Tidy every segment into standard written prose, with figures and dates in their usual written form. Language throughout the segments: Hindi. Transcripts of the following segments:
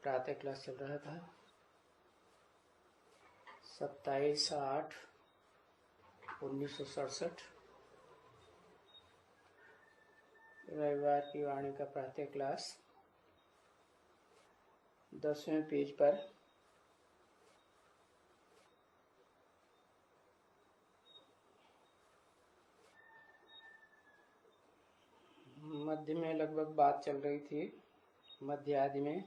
प्रातः क्लास चल रहा था 27/8/1967 रविवार की वाणी का प्रातः क्लास 10वें पेज पर मध्य में लगभग बात चल रही थी, मध्य आदि में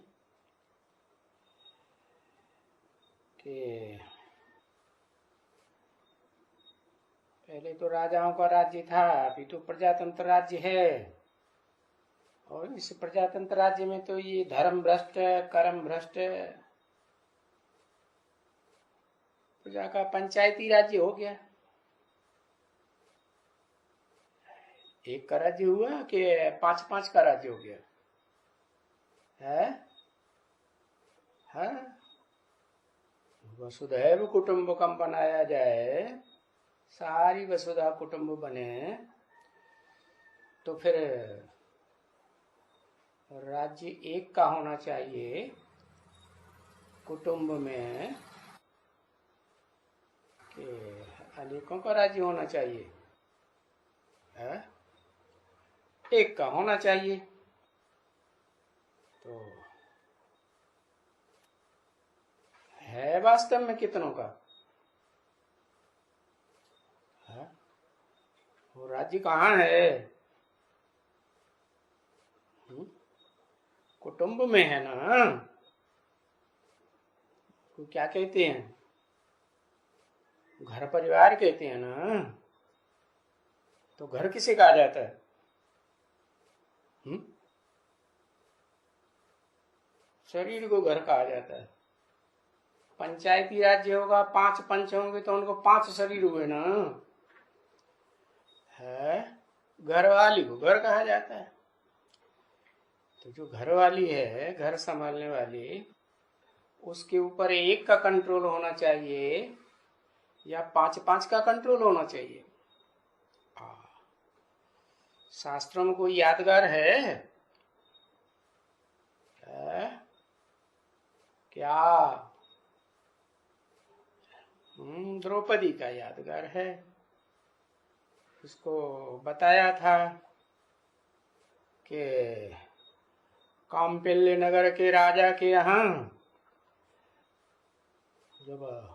कि पहले तो राजाओं का राज्य था, अभी तो प्रजातंत्र राज्य है। और इस प्रजातंत्र राज्य में तो ये धर्म भ्रष्ट, कर्म भ्रष्ट, प्रजा का पंचायती राज्य हो गया। एक का राज्य हुआ कि 5-5 का राज्य हो गया है? वसुधैव कुटुंबकम बनाया जाए, सारी वसुधा कुटुंब बने, तो फिर राज्य एक का होना चाहिए। कुटुंब में कि अनेकों का राज्य होना चाहिए है? एक का होना चाहिए। तो है वास्तव में कितनों का है? वो राज्य कहाँ है? कुटुंब में है ना। तो क्या कहते हैं? घर परिवार कहते हैं ना। तो घर किसे कहा जाता है? शरीर को घर कहा जाता है। पंचायती राज्य होगा, 5 पंच होंगे तो उनको 5 शरीर हुए ना है। घरवाली को घर कहा जाता है। तो जो घरवाली है, घर संभालने वाली, उसके ऊपर एक का कंट्रोल होना चाहिए या 5-5 का कंट्रोल होना चाहिए? शास्त्रों में कोई यादगार है क्या? द्रौपदी का यादगार है। उसको बताया था कि काम्पिल्य नगर के राजा के यहाँ जब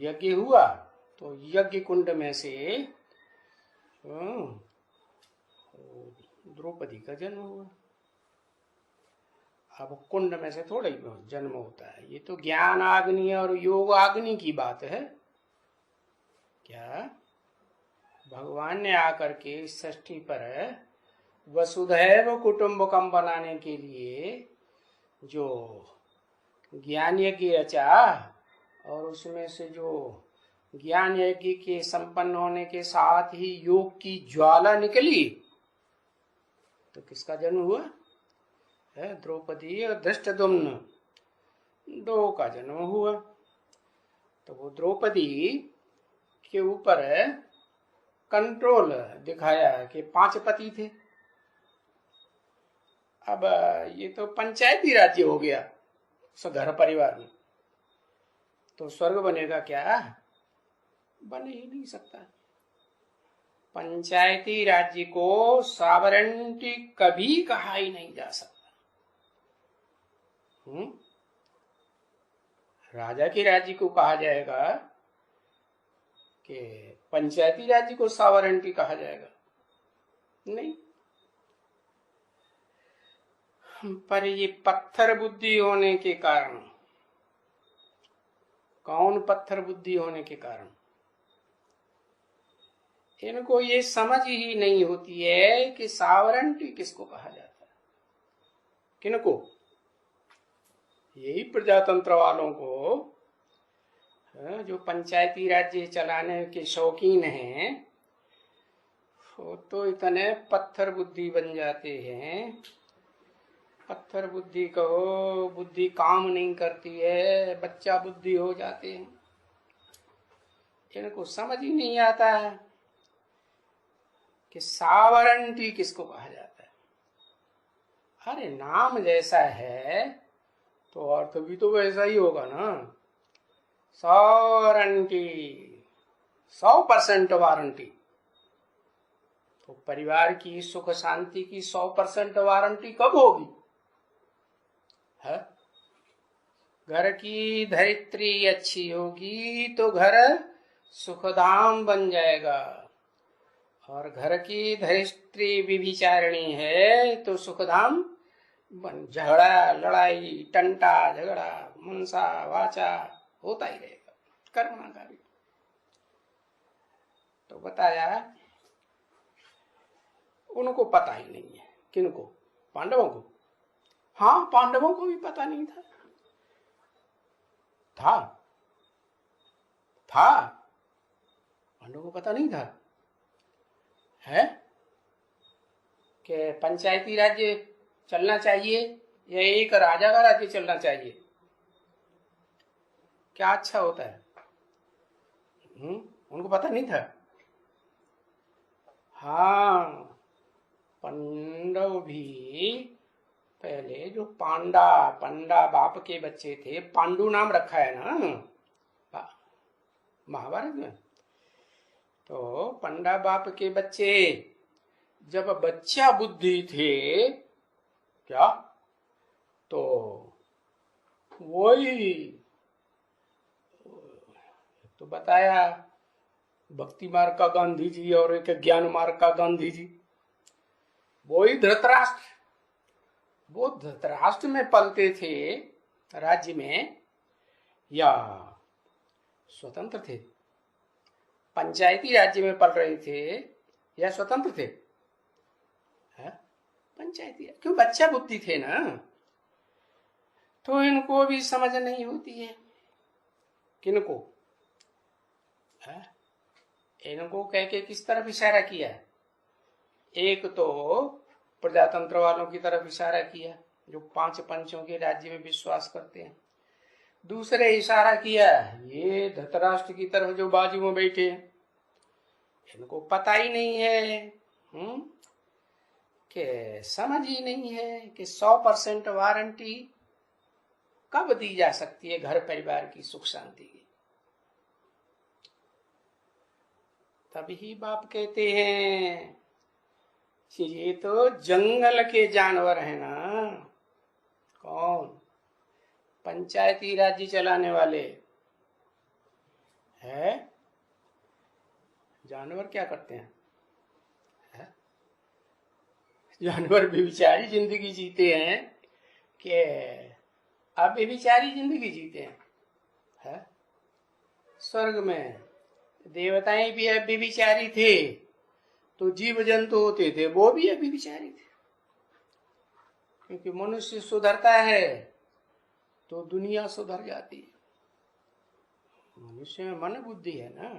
यज्ञ हुआ तो यज्ञ कुंड में से द्रौपदी का जन्म हुआ। अब कुंड में से थोड़ा ही जन्म होता है, ये तो ज्ञान अग्नि और योग अग्नि की बात है। क्या भगवान ने आकर के इस सृष्टि पर वसुधैव कुटुंबकम बनाने के लिए जो ज्ञान यज्ञ रचा और उसमें से जो ज्ञान यज्ञ के संपन्न होने के साथ ही योग की ज्वाला निकली, तो किसका जन्म हुआ है? द्रौपदी और धृष्टद्युम्न, 2 का जन्म हुआ। तो वो द्रौपदी के ऊपर कंट्रोल दिखाया कि 5 पति थे। अब ये तो पंचायती राज्य हो गया घर परिवार में, तो स्वर्ग बनेगा क्या? बन ही नहीं सकता। पंचायती राज्य को सॉवरेंटी कभी कहा ही नहीं जा सकता। राजा के राज्य को कहा जाएगा कि पंचायती राज्य को सॉवरेंटी कहा जाएगा? नहीं। पर ये पत्थर बुद्धि होने के कारण, कौन पत्थर बुद्धि होने के कारण, इनको ये समझ ही नहीं होती है कि सॉवरेंटी किसको कहा जाता है। किनको? यही प्रजातंत्र वालों को, जो पंचायती राज्य चलाने के शौकीन हैं, वो तो इतने पत्थर बुद्धि बन जाते हैं। पत्थर बुद्धि कहो, बुद्धि काम नहीं करती है, बच्चा बुद्धि हो जाते हैं। इनको समझ ही नहीं आता है कि सॉवरेंटी किसको कहा जाता है। अरे नाम जैसा है तो अर्थ भी तो वैसा ही होगा ना, 100 100% वारंटी। तो परिवार की सुख शांति की 100% वारंटी कब होगी है? घर की धरित्री अच्छी होगी तो घर सुखधाम बन जाएगा, और घर की धरित्री विभिचारिणी है तो सुखधाम झगड़ा लड़ाई टंटा झगड़ा मनसा वाचा होता ही रहेगा, कर्म का भी। तो बताया उनको पता ही नहीं है। किनको? पांडवों को। हाँ, पांडवों को भी पता नहीं था। था पांडवों को पता नहीं था है कि पंचायती राज्य चलना चाहिए या एक राजा का राज्य चलना चाहिए, क्या अच्छा होता है। उनको पता नहीं था। हाँ, पांडव भी पहले जो पंडा बाप के बच्चे थे, पांडु नाम रखा है ना महाभारत में। तो पंडा बाप के बच्चे जब बच्चा बुद्धि थे क्या, तो वही तो बताया, भक्ति मार्ग का गांधी जी और एक ज्ञान मार्ग का गांधी जी। वही धृतराष्ट्र, वो धृतराष्ट्र में पलते थे राज्य में या स्वतंत्र थे? पंचायती राज्य में पल रहे थे या स्वतंत्र थे? पंचायती, क्यों? बच्चा बुद्धि थे ना, तो इनको भी समझ नहीं होती है। किनको? इनको कह के किस तरफ इशारा किया? एक तो प्रजातंत्र वालों की तरफ इशारा किया जो 5 पंचों के राज्य में विश्वास करते हैं। दूसरे इशारा किया ये धृतराष्ट्र की तरफ जो बाजू में बैठे हैं, इनको पता ही नहीं है कि समझ ही नहीं है कि 100% वारंटी कब दी जा सकती है घर परिवार की सुख शांति की। तभी बाप कहते हैं ये तो जंगल के जानवर है ना। कौन? पंचायती राज्य चलाने वाले है। जानवर क्या करते हैं? जानवर बेविचारी जिंदगी जीते हैं कि अब बेविचारी जिंदगी जीते हैं। स्वर्ग में देवताएं भी बेविचारी थे तो जीव जंतु होते थे वो भी बेविचारी थे, क्योंकि मनुष्य सुधरता है तो दुनिया सुधर जाती है। मनुष्य में मन बुद्धि है ना,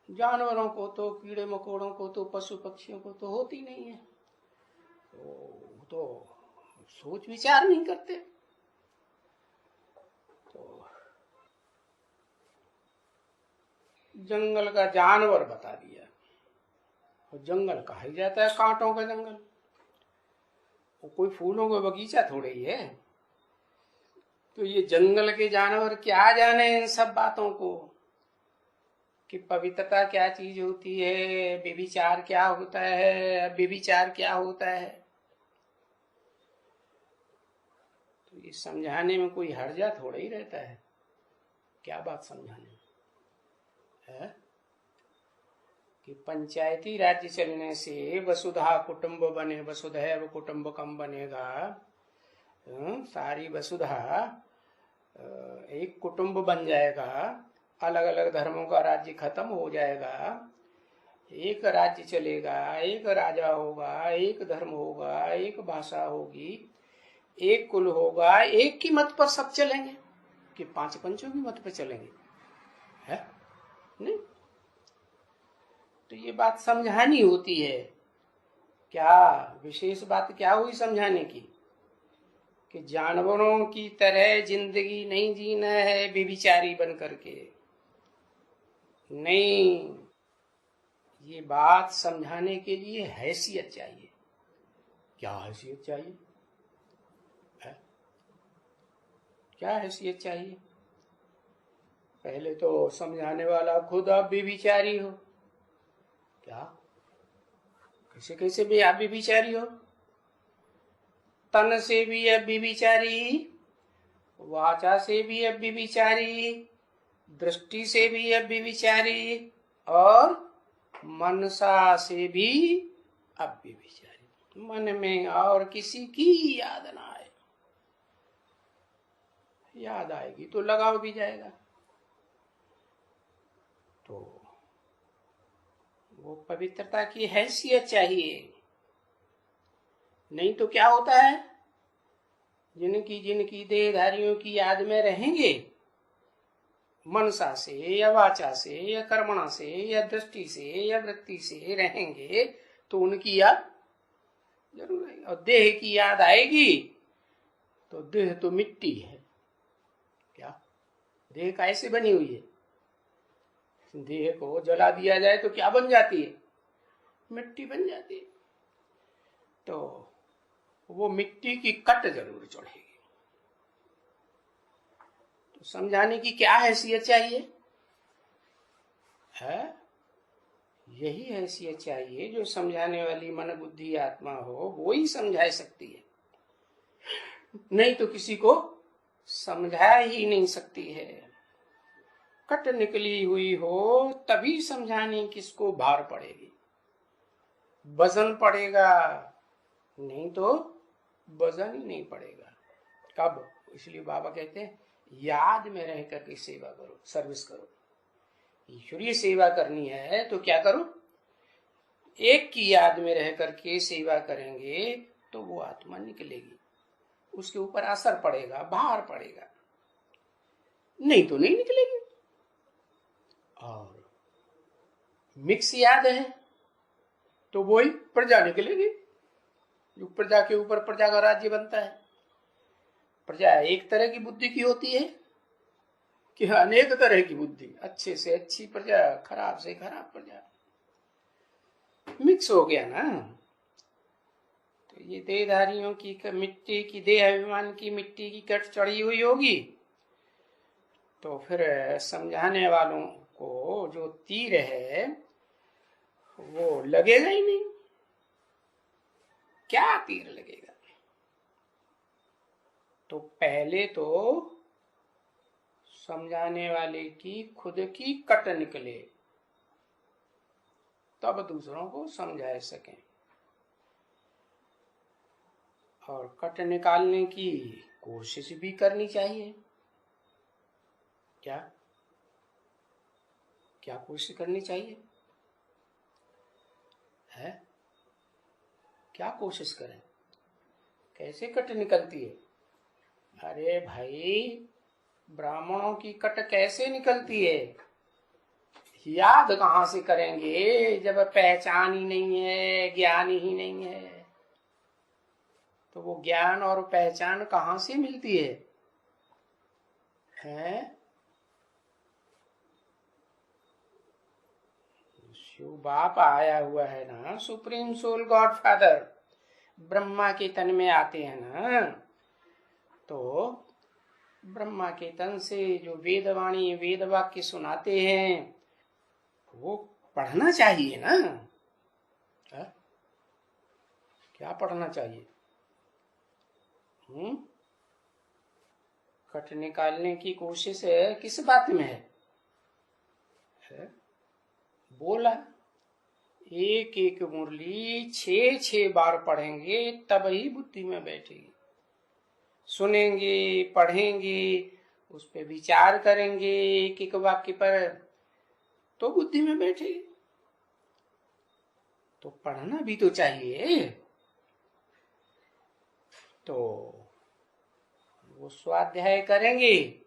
जानवरों को तो कीड़े मकोड़ों को तो पशु पक्षियों को तो होती नहीं है, तो सोच विचार नहीं करते। तो जंगल का जानवर बता दिया। और जंगल कहा ही जाता है कांटों का जंगल, वो कोई फूलों का बगीचा थोड़े ही है। तो ये जंगल के जानवर क्या जाने इन सब बातों को कि पवित्रता क्या चीज होती है, व्यभिचार क्या होता है, व्यभिचार क्या होता है। तो ये समझाने में कोई हर्जा थोड़ा ही रहता है। क्या बात समझाने में है कि पंचायती राज्य चलने से वसुधा कुटुंब बने, वसुधैव कुटुंबकम बनेगा। सारी वसुधा एक कुटुंब बन जाएगा, अलग अलग धर्मों का राज्य खत्म हो जाएगा, एक राज्य चलेगा, एक राजा होगा, एक धर्म होगा, एक भाषा होगी, एक कुल होगा, एक की मत पर सब चलेंगे कि 5 पंचों की मत पर चलेंगे है नहीं। तो ये बात समझानी होती है। क्या विशेष बात क्या हुई समझाने की कि जानवरों की तरह जिंदगी नहीं जीना है व्यभिचारी बन करके। नहीं, ये बात समझाने के लिए हैसियत चाहिए। क्या हैसियत चाहिए है? क्या हैसियत चाहिए? पहले तो समझाने वाला खुद आप भी विचारी हो। क्या? कैसे कैसे भी आप भी विचारी हो? तन से भी अब भी विचारी, वाचा से भी अब भी विचारी, दृष्टि से भी अब भी विचारी, और मनसा से भी अब भी विचारी। मन में और किसी की याद ना आए, याद आएगी तो लगाव भी जाएगा। तो वो पवित्रता की हैसियत चाहिए। नहीं तो क्या होता है, जिनकी जिनकी देहधारियों की याद में रहेंगे, मनसा से या वाचा से या कर्मणा से या दृष्टि से या वृत्ति से रहेंगे, तो उनकी याद जरूर आएगी। और देह की याद आएगी तो देह तो मिट्टी है। क्या? देह कैसे बनी हुई है? देह को जला दिया जाए तो क्या बन जाती है? मिट्टी बन जाती है। तो वो मिट्टी की कट जरूर चढ़ेगी। तो समझाने की क्या हैसियत चाहिए है? यही हैसियत चाहिए जो समझाने वाली मन बुद्धि आत्मा हो, वो ही समझा सकती है। नहीं तो किसी को समझा ही नहीं सकती है। कट निकली हुई हो तभी समझाने किसको भार पड़ेगी, वजन पड़ेगा, नहीं तो वजन ही नहीं पड़ेगा। कब? इसलिए बाबा कहते हैं याद में रह करके सेवा करो, सर्विस करो। ईश्वरीय सेवा करनी है तो क्या करो? एक की याद में रह करके सेवा करेंगे तो वो आत्मा निकलेगी, उसके ऊपर असर पड़ेगा, भार पड़ेगा, नहीं तो नहीं निकलेगी। और मिक्स याद है तो वही प्रजा निकलेगी। जो प्रजा के ऊपर प्रजा का राज्य बनता है। प्रजा एक तरह की बुद्धि की होती है कि अनेक तरह की बुद्धि, अच्छे से अच्छी प्रजा, खराब से खराब प्रजा, मिक्स हो गया ना। तो ये देहधारियों की मिट्टी की, देह अभिमान की मिट्टी की कट चढ़ी हुई होगी, तो फिर समझाने वालों को जो तीर है वो लगेगा ही नहीं। क्या तीर लगेगा? तो पहले तो समझाने वाले की खुद की कट निकले, तब दूसरों को समझा सकें। और कट निकालने की कोशिश भी करनी चाहिए। क्या क्या कोशिश करनी चाहिए है? क्या कोशिश करें? कैसे कट निकलती है? अरे भाई, ब्राह्मणों की कट कैसे निकलती है? याद कहां से करेंगे जब पहचान ही नहीं है, ज्ञान ही नहीं है? तो वो ज्ञान और पहचान कहां से मिलती है? शिव बाप आया हुआ है ना, supreme soul god father, Brahma के तन में आते हैं ना, तो ब्रह्मा के तन से जो वेदवाणी वेद वाक्य सुनाते हैं वो पढ़ना चाहिए ना। क्या पढ़ना चाहिए? कट निकालने की कोशिश है किस बात में है? बोला एक एक मुरली 6 बार पढ़ेंगे तब ही बुद्धि में बैठेगी। सुनेंगे, पढ़ेंगे, उस पर विचार करेंगे एक एक वाक्य पर, तो बुद्धि में बैठेगी। तो पढ़ना भी तो चाहिए। तो वो स्वाध्याय करेंगे।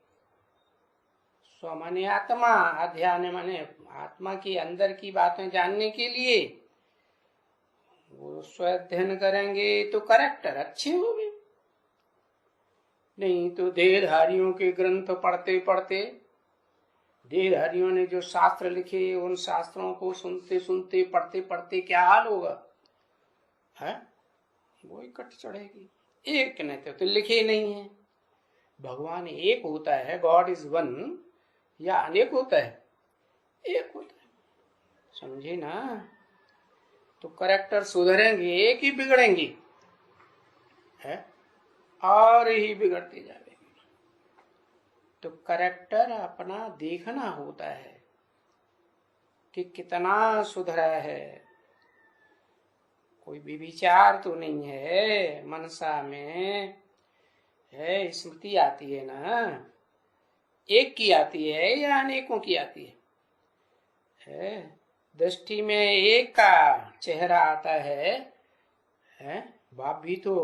स्व माने आत्मा, अध्याय माने आत्मा के अंदर की बातें जानने के लिए वो स्वाध्ययन करेंगे तो करेक्टर अच्छे होंगे। नहीं तो देहधारियों के ग्रंथ पढ़ते पढ़ते, देहधारियों ने जो शास्त्र लिखे उन शास्त्रों को सुनते सुनते पढ़ते पढ़ते क्या हाल होगा है? वो ही कट चढ़ेगी। एक ने तो लिखे नहीं है, भगवान एक होता है, गॉड इज वन, या अनेक होता है? एक होता है। समझे ना? तो करेक्टर सुधरेंगे कि बिगड़ेंगे? है और ही बिगड़ते जाएंगे। तो करेक्टर अपना देखना होता है कि कितना सुधरा है। कोई भी विचार तो नहीं है मनसा में, है स्मृति आती है ना, एक की आती है या अनेकों की आती है? दृष्टि में एक का चेहरा आता है, बाप भी तो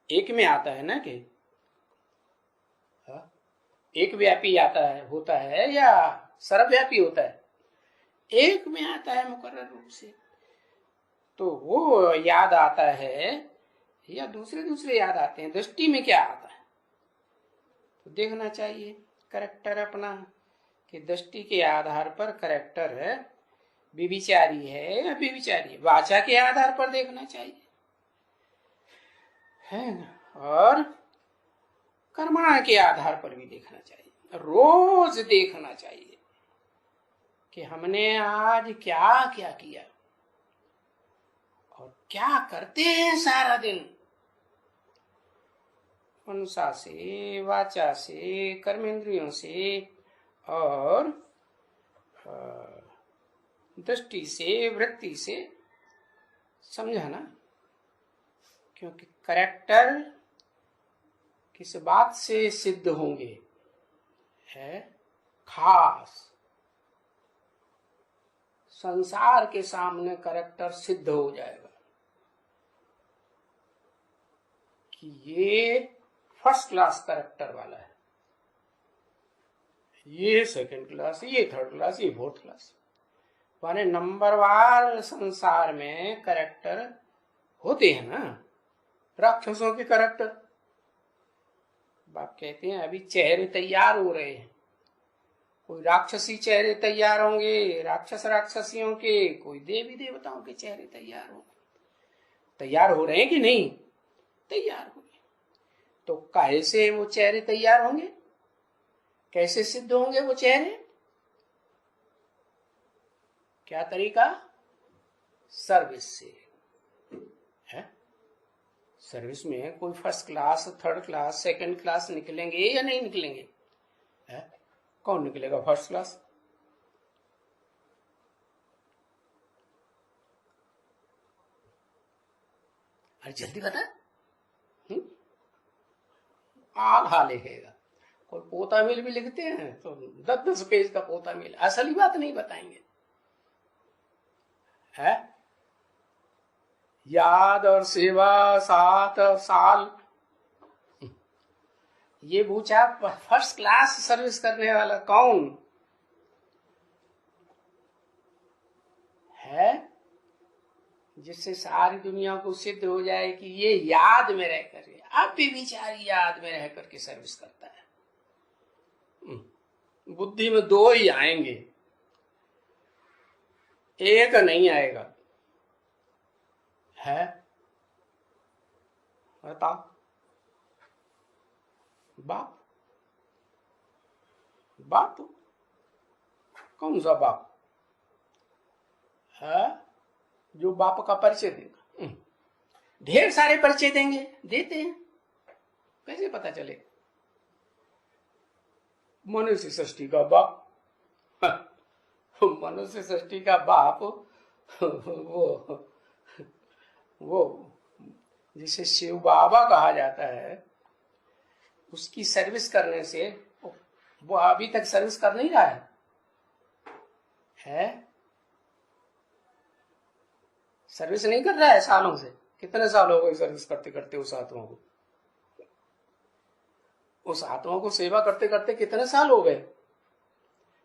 एक में आता है ना, कि एक व्यापी आता है, होता है या सर्वव्यापी होता है? एक में आता है मुकर्रर रूप से। तो वो याद आता है या दूसरे दूसरे याद आते हैं? दृष्टि में क्या आता है? तो देखना चाहिए करेक्टर अपना, कि दृष्टि के आधार पर करेक्टर है विविचारी है या विविचारी है। वाचा के आधार पर देखना चाहिए, है ना? और कर्मणा के आधार पर भी देखना चाहिए। रोज देखना चाहिए कि हमने आज क्या क्या किया और क्या करते हैं सारा दिन, मनसा से, वाचा से, कर्मेंद्रियों से और दृष्टि से, वृत्ति से। समझा ना? क्योंकि करेक्टर किस बात से सिद्ध होंगे? है खास संसार के सामने करेक्टर सिद्ध हो जाएगा कि ये फर्स्ट क्लास करेक्टर वाला है, ये सेकंड क्लास, ये थर्ड क्लास, ये फोर्थ क्लास। माने नंबरवार संसार में करेक्टर होते हैं ना। राक्षसों के करेक्टर, बाप कहते हैं अभी चेहरे तैयार हो रहे हैं। कोई राक्षसी चेहरे तैयार होंगे राक्षस राक्षसियों के, कोई देवी देवताओं के चेहरे तैयार होंगे। तैयार हो रहे हैं कि नहीं? तैयार हो रहे। तो कैसे वो चेहरे तैयार होंगे? कैसे सिद्ध होंगे वो चेहरे? क्या तरीका? सर्विस से। है सर्विस में कोई first class, third class, second class निकलेंगे या नहीं निकलेंगे? है कौन निकलेगा फर्स्ट क्लास? अरे जल्दी बता। आधा लिखेगा। कोई पोता मिल भी लिखते हैं तो 10-10 पेज का पोता मिल, असली बात नहीं बताएंगे। है याद और सेवा 7 साल, ये पूछा फर्स्ट क्लास सर्विस करने वाला कौन है? जिससे सारी दुनिया को सिद्ध हो जाए कि ये याद में रह कर, अब भी विचारी याद में रह करके सर्विस करता है। बुद्धि में 2 ही आएंगे, एक नहीं आएगा। है बताओ। बाप, बाप कौन सा बाप है जो बाप का परिचय देगा? ढेर सारे परिचय देंगे, देते हैं, कैसे पता चले? मनुष्य सृष्टि का बाप, मनुष्य सृष्टि का बाप वो जिसे शिव बाबा कहा जाता है, उसकी सर्विस करने से वो अभी तक सर्विस कर नहीं रहा है? सर्विस नहीं कर रहा है सालों से। कितने साल हो गए सर्विस करते करते उस आत्मा को? उस आत्मा को सेवा करते करते कितने साल हो गए?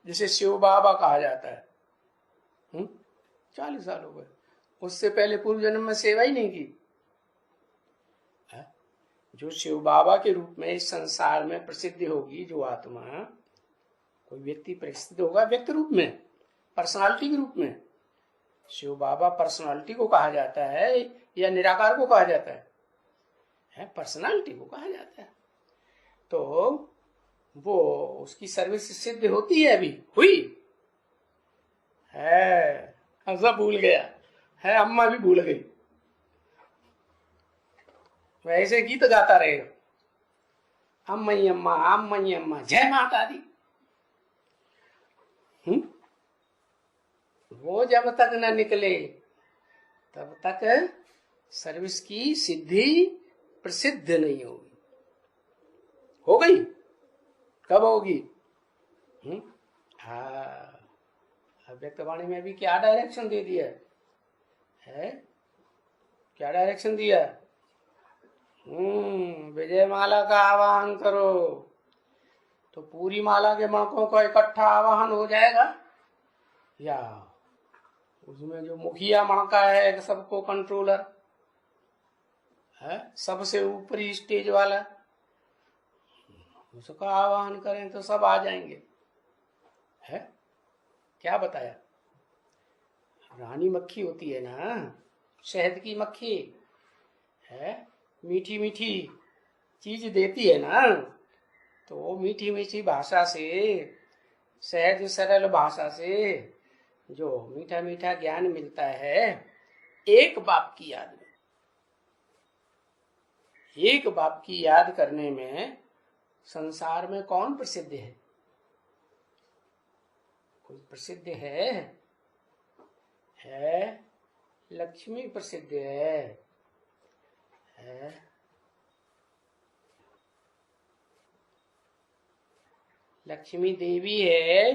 जिसे शिव बाबा कहा जाता है 40 साल हो गए। उससे पहले पूर्व जन्म में सेवा ही नहीं की। जो शिव बाबा के रूप में इस संसार में प्रसिद्ध होगी, जो आत्मा, कोई व्यक्ति प्रसिद्ध होगा व्यक्ति रूप में, पर्सनालिटी के रूप में। शिव बाबा पर्सनालिटी को कहा जाता है या निराकार को कहा जाता है? पर्सनालिटी को कहा जाता है। तो वो उसकी सर्विस सिद्ध होती है, अभी हुई है। सब भूल गया है, अम्मा भी भूल गई। वैसे गीत गाता रहेगा, अम्मई अम्मा जय माता दी। वो जब तक न निकले तब तक सर्विस की सिद्धि प्रसिद्ध नहीं होगी। हो गई, कब होगी? हाँ, अव्यक्तवाणी में भी क्या डायरेक्शन दे दिया है? क्या डायरेक्शन दिया? विजय माला का आवाहन करो, तो पूरी माला के मणकों का इकट्ठा आवाहन हो जाएगा, या उसमें जो मुखिया मणका है, सबको कंट्रोलर है, सबसे ऊपरी स्टेज वाला, उसका आवाहन करें तो सब आ जाएंगे। है क्या बताया? रानी मक्खी होती है ना, शहद की मक्खी है, मीठी मीठी चीज देती है ना, तो मीठी मीठी भाषा से, सहज सरल भाषा से जो मीठा मीठा ज्ञान मिलता है, एक बाप की याद में, एक बाप की याद करने में संसार में कौन प्रसिद्ध है? कोई प्रसिद्ध है? लक्ष्मी प्रसिद्ध है। लक्ष्मी देवी है,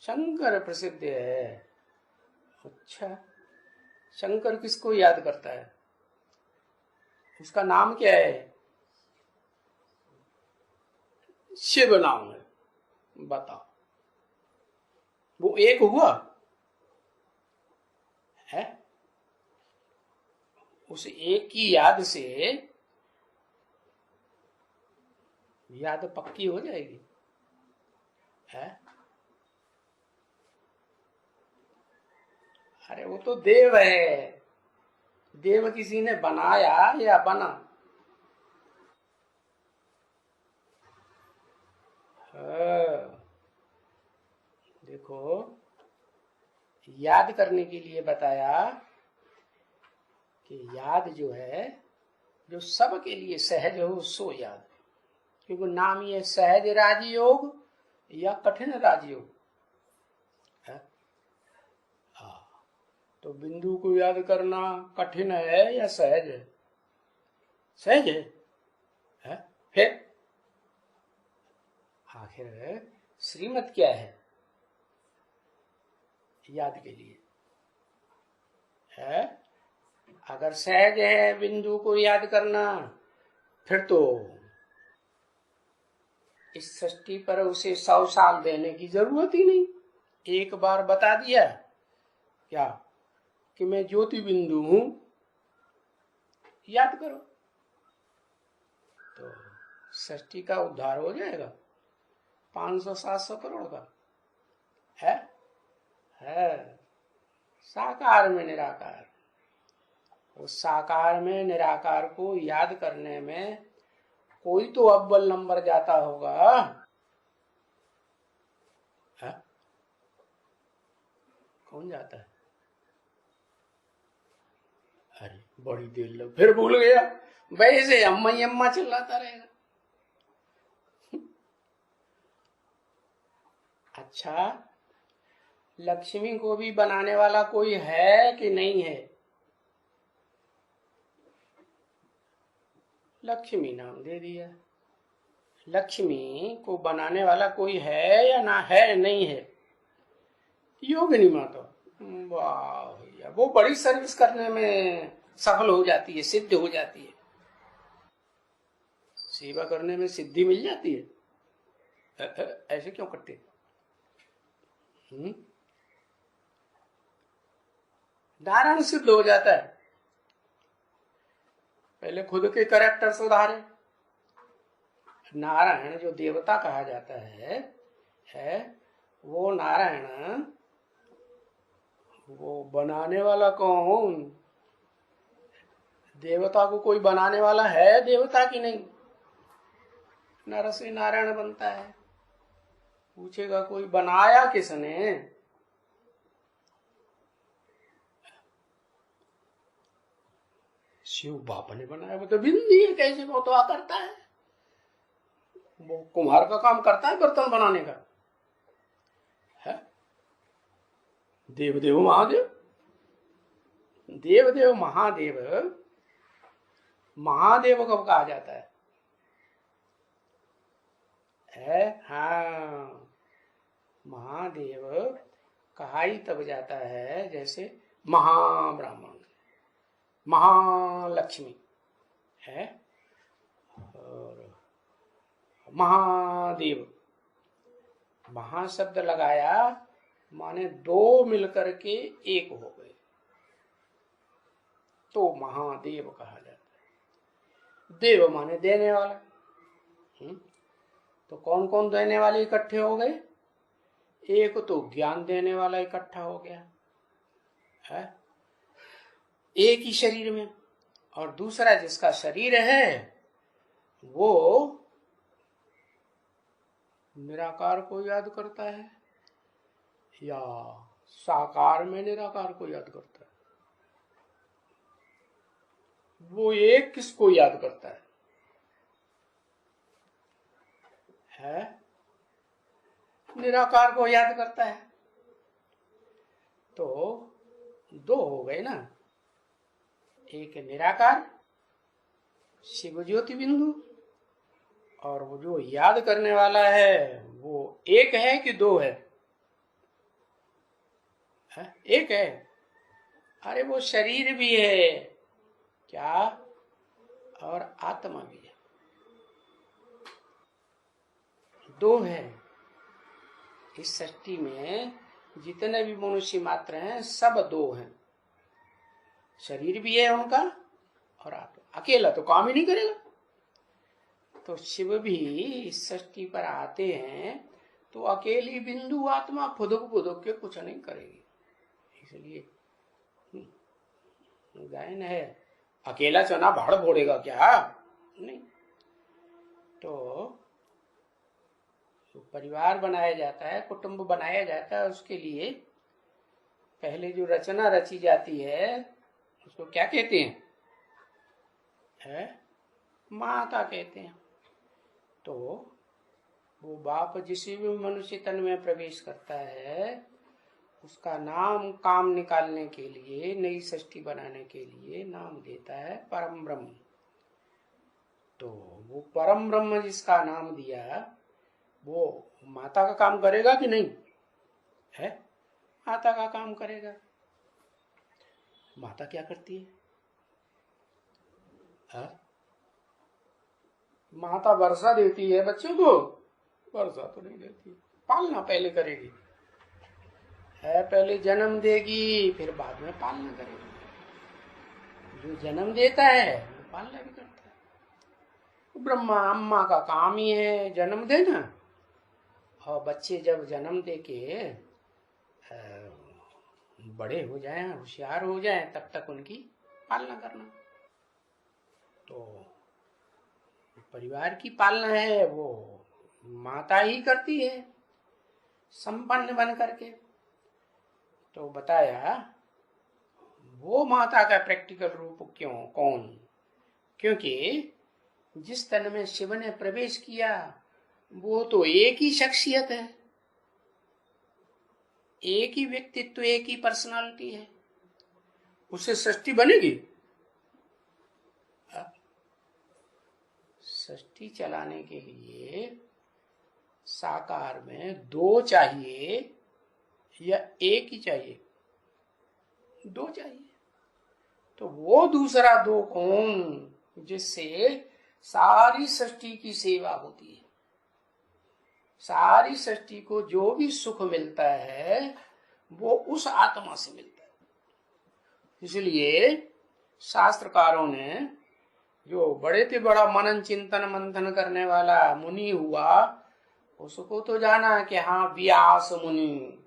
शंकर प्रसिद्ध है। अच्छा, शंकर किसको याद करता है? उसका नाम क्या है? शिव नाम है। बताओ, वो एक हुआ है? उस एक की याद से याद पक्की हो जाएगी है? अरे वो तो देव है, देव किसी ने बनाया या बना? देखो, याद करने के लिए बताया कि याद जो है, जो सब के लिए सहज हो सो याद, क्योंकि नाम ये सहज राजयोग या कठिन राजयोग है। तो बिंदु को याद करना कठिन है या सहज है? सहज है? फिर आखिर श्रीमत क्या है याद के लिए? है अगर सहज है बिंदु को याद करना, फिर तो इस सृष्टि पर उसे 100 साल देने की जरूरत ही नहीं। एक बार बता दिया क्या कि मैं ज्योति बिंदु हूं, याद करो, तो सृष्टि का उद्धार हो जाएगा। 500-700 करोड़ का है साकार में निराकार। उस साकार में निराकार को याद करने में कोई तो अव्वल नंबर जाता होगा है? कौन जाता है? अरे बड़ी देर लग, फिर भूल गया। वैसे अम्मा ही अम्मा चिल्लाता रहेगा। अच्छा, लक्ष्मी को भी बनाने वाला कोई है कि नहीं है? लक्ष्मी नाम दे दिया। लक्ष्मी को बनाने वाला कोई है या ना है? नहीं है। योगिनी माता, वाह भैया, वो बड़ी सर्विस करने में सफल हो जाती है, सिद्ध हो जाती है। सेवा करने में सिद्धि मिल जाती है। ऐसे क्यों करते? नारायण सिद्ध हो जाता है। पहले खुद के कैरेक्टर सुधारे। नारायण जो देवता कहा जाता है वो नारायण, वो बनाने वाला कौन? देवता को कोई बनाने वाला है देवता की नहीं? नर से नारायण बनता है। पूछेगा कोई बनाया किसने? शिव बाप ने बनाया। वो तो बिंदी है, कैसे वो तो करता है, वो कुम्हार का काम करता है बर्तन बनाने का है। देवदेव महादेव, देवदेव महादेव, महादेव कब कहा जाता है? हाँ, महादेव कहा ही तब जाता है जैसे महाब्राह्मण, महालक्ष्मी है, और महादेव। महाशब्द लगाया माने दो मिलकर के एक हो गए, तो महादेव कहा जाता है। देव माने देने वाला। तो कौन कौन देने वाले इकट्ठे हो गए? एक तो ज्ञान देने वाला इकट्ठा हो गया है एक ही शरीर में, और दूसरा जिसका शरीर है वो निराकार को याद करता है या साकार में निराकार को याद करता है? वो एक किसको याद करता है? निराकार को याद करता है। तो दो हो गए ना, एक निराकार शिव ज्योति बिंदु, और वो जो याद करने वाला है वो एक है कि दो है? एक है। अरे वो शरीर भी है क्या, और आत्मा भी है, दो है। इस सृष्टि में जितने भी मनुष्य मात्र हैं सब दो हैं, शरीर भी है उनका और आत्मा। अकेला तो काम ही नहीं करेगा। तो शिव भी इस सृष्टि पर आते हैं तो अकेली बिंदु आत्मा फुदुक फुदुक के कुछ नहीं करेगी। इसलिए गायन है, अकेला चना भाड़ फोड़ेगा क्या? नहीं। तो परिवार बनाया जाता है, कुटुंब बनाया जाता है, उसके लिए पहले जो रचना रची जाती है उसको क्या कहते हैं? माता कहते हैं। तो वो बाप जिस भी मनुष्य तन में प्रवेश करता है उसका नाम काम निकालने के लिए, नई सृष्टि बनाने के लिए नाम देता है परम ब्रह्म। तो वो परम ब्रह्म जिसका नाम दिया वो माता का काम करेगा कि नहीं? है, माता का काम करेगा। माता क्या करती है? माता वर्षा देती है बच्चों को? वर्षा तो नहीं देती, पालना पहले करेगी है, पहले जन्म देगी फिर बाद में पालना करेगी। जो जन्म देता है वो पालना भी करता है। ब्रह्मा अम्मा का काम ही है जन्म देना, और बच्चे जब जन्म दे के बड़े हो जाएं, होशियार हो जाएं, तब तक उनकी पालना करना। तो परिवार की पालना है वो माता ही करती है संपन्न बन करके। तो बताया वो माता का प्रैक्टिकल रूप क्यों, कौन? क्योंकि जिस तन में शिव ने प्रवेश किया वो तो एक ही शख्सियत है, एक ही व्यक्तित्व, एक ही पर्सनालिटी है। उससे सृष्टि बनेगी? सृष्टि चलाने के लिए साकार में दो चाहिए या एक ही चाहिए? दो चाहिए। तो वो दूसरा दो कौन, जिससे सारी सृष्टि की सेवा होती है, सारी सृष्टि को जो भी सुख मिलता है वो उस आत्मा से मिलता है। इसलिए शास्त्रकारों ने जो बड़े से बड़ा मनन चिंतन मंथन करने वाला मुनि हुआ उसको तो जाना कि हाँ व्यास मुनि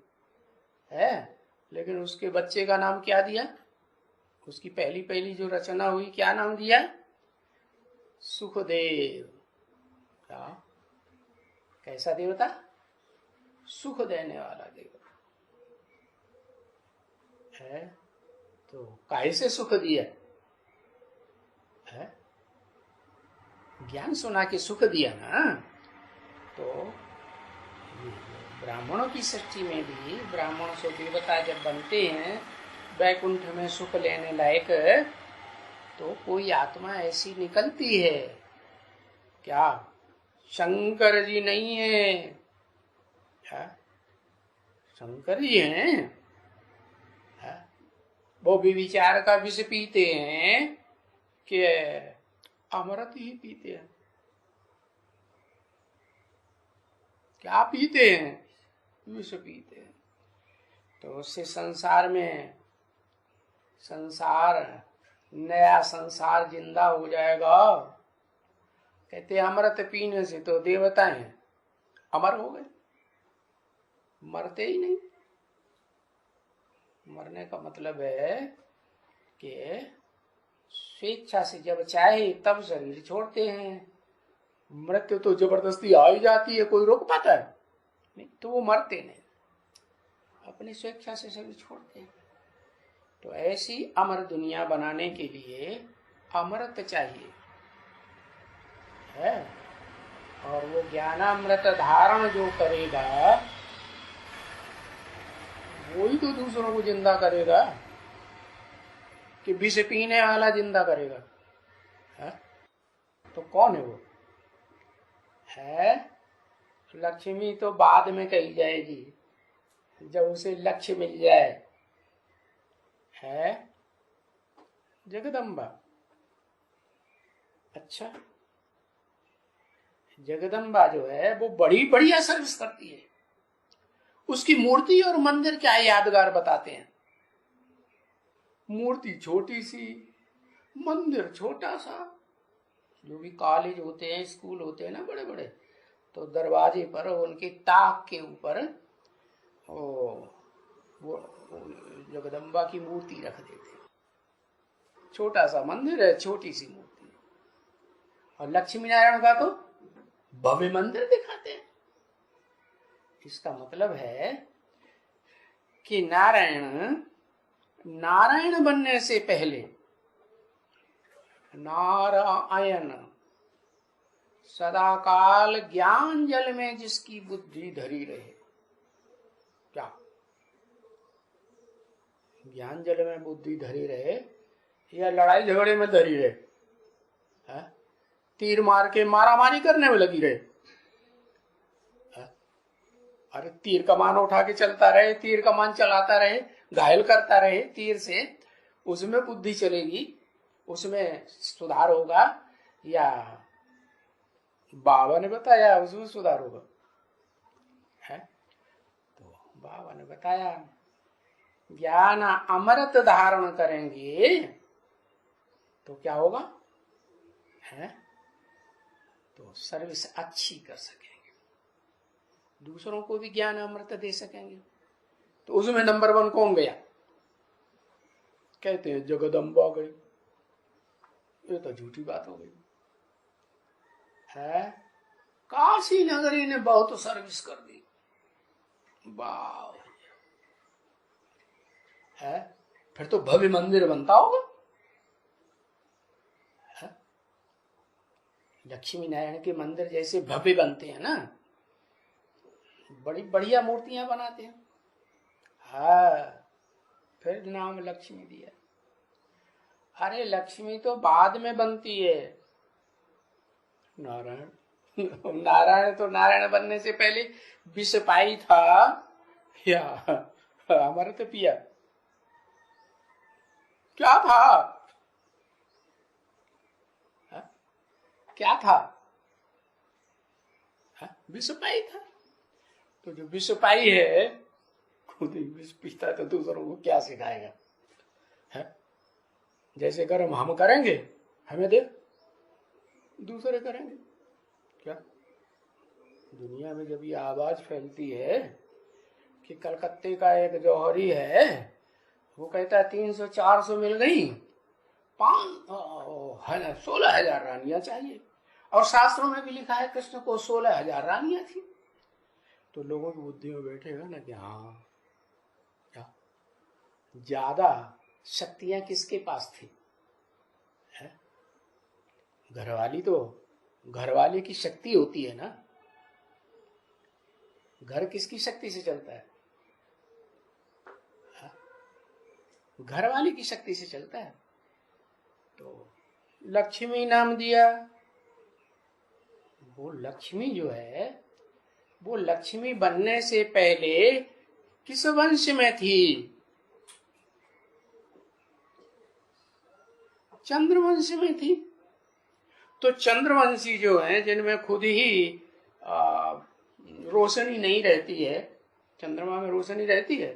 है, लेकिन उसके बच्चे का नाम क्या दिया? उसकी पहली पहली जो रचना हुई क्या नाम दिया? सुखदेव। क्या कैसा देवता? सुख देने वाला देवता है। तो काहे से सुख दिया है? ज्ञान सुना के सुख दिया ना। तो ब्राह्मणों की सृष्टि में भी ब्राह्मण से देवता जब बनते हैं वैकुंठ में सुख लेने लायक, तो कोई आत्मा ऐसी निकलती है क्या? शंकर जी नहीं है क्या? शंकर जी हैं? वो भी विचार का विष पीते हैं कि अमृत ही पीते हैं? क्या पीते हैं? विष पीते हैं। तो उससे संसार नया संसार जिंदा हो जाएगा। कहते अमृत पीने से तो देवता हैं अमर हो गए, मरते ही नहीं। मरने का मतलब है कि स्वेच्छा से जब चाहे तब शरीर छोड़ते हैं। मृत्यु तो जबरदस्ती आ ही जाती है, कोई रोक पाता है नहीं, तो वो मरते नहीं, अपनी स्वेच्छा से शरीर छोड़ते हैं। तो ऐसी अमर दुनिया बनाने के लिए अमृत चाहिए है। और वो ज्ञानामृत धारण जो करेगा वही तो दूसरों को जिंदा करेगा, कि विष पीने वाला जिंदा करेगा है? तो कौन है वो? है लक्ष्मी तो बाद में कही जाएगी, जब उसे लक्ष्य मिल जाए। है जगदम्बा। अच्छा, जगदम्बा जो है वो बड़ी बढ़िया सर्विस करती है। उसकी मूर्ति और मंदिर क्या यादगार बताते हैं। मूर्ति छोटी सी, मंदिर छोटा सा। जो भी कॉलेज होते हैं, स्कूल होते हैं ना बड़े बड़े, तो दरवाजे पर उनके ताक के ऊपर वो जगदम्बा की मूर्ति रख देते हैं। छोटा सा मंदिर है, छोटी सी मूर्ति। और लक्ष्मी नारायण का तो भव्य मंदिर दिखाते हैं। इसका मतलब है कि नारायण बनने से पहले नारायण सदाकाल ज्ञान जल में जिसकी बुद्धि धरी रहे। क्या ज्ञान जल में बुद्धि धरी रहे या लड़ाई झगड़े में धरी रहे? है? तीर मार के मारामारी करने में लगी रहे? अरे तीर कमान उठा के चलता रहे, तीर कमान चलाता रहे, घायल करता रहे तीर से, उसमें बुद्धि चलेगी, उसमें सुधार होगा? या बाबा ने बताया उसमें सुधार होगा? है तो बाबा ने बताया ज्ञान अमृत धारण करेंगे तो क्या होगा? है तो सर्विस अच्छी कर सकेंगे, दूसरों को भी ज्ञान अमृत दे सकेंगे। तो उसमें नंबर 1 कौन गया? कहते हैं जगदम्बा गई। ये तो झूठी बात हो गई है। काशी नगरी ने बहुत सर्विस कर दी, वाह है। फिर तो भव्य मंदिर बनता होगा। लक्ष्मी नारायण के मंदिर जैसे भव्य बनते हैं ना, बड़ी बढ़िया मूर्तियां बनाते हैं। हाँ, फिर नाम लक्ष्मी दिया। अरे लक्ष्मी तो बाद में बनती है। नारायण तो नारायण बनने से पहले विष पाई था या अमृत पिया? क्या था? क्या था? विष पाई था। तो जो विष पाई है खुद ही विष पीता है तो दूसरों को क्या सिखाएगा? है जैसे गर्म हम करेंगे, हमें देख दूसरे करेंगे क्या? दुनिया में जब ये आवाज फैलती है कि कलकत्ते का एक जौहरी है, वो कहता है 300-400 मिल गई, 16,000 रानियां चाहिए। और शास्त्रों में भी लिखा है कृष्ण को 16,000 रानियां थी। तो लोगों की बुद्धि में बैठेगा ना कि हाँ, क्या ज्यादा शक्तियां किसके पास थी? है? घरवाली तो घरवाले की शक्ति होती है ना। घर किसकी शक्ति से चलता है? घर वाले की शक्ति से चलता है। तो लक्ष्मी नाम दिया। वो लक्ष्मी जो है, वो लक्ष्मी बनने से पहले किस वंश में थी? चंद्रवंश में थी। तो चंद्रवंशी जो है, जिनमें खुद ही रोशनी नहीं रहती है, चंद्रमा में रोशनी रहती है,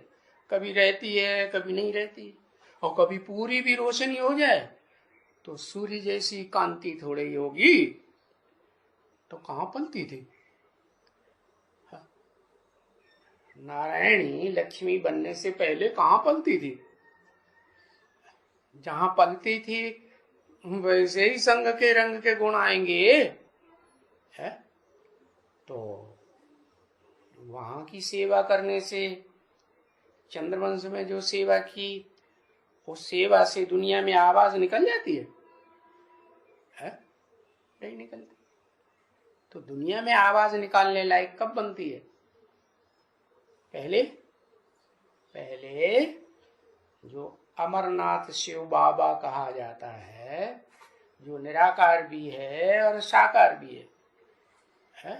कभी रहती है कभी नहीं रहती, और कभी पूरी भी रोशनी हो जाए तो सूर्य जैसी कांति थोड़ी ही होगी, तो कहां पलती थी? नारायणी लक्ष्मी बनने से पहले कहां पलती थी? जहां पलती थी वैसे ही संग के रंग के गुण आएंगे, है? तो वहां की सेवा करने से, चंद्रवंश में जो सेवा की, उस सेवा से दुनिया में आवाज निकल जाती है? नहीं निकलती। तो दुनिया में आवाज निकालने लायक कब बनती है? पहले जो अमरनाथ शिव बाबा कहा जाता है, जो निराकार भी है और साकार भी है?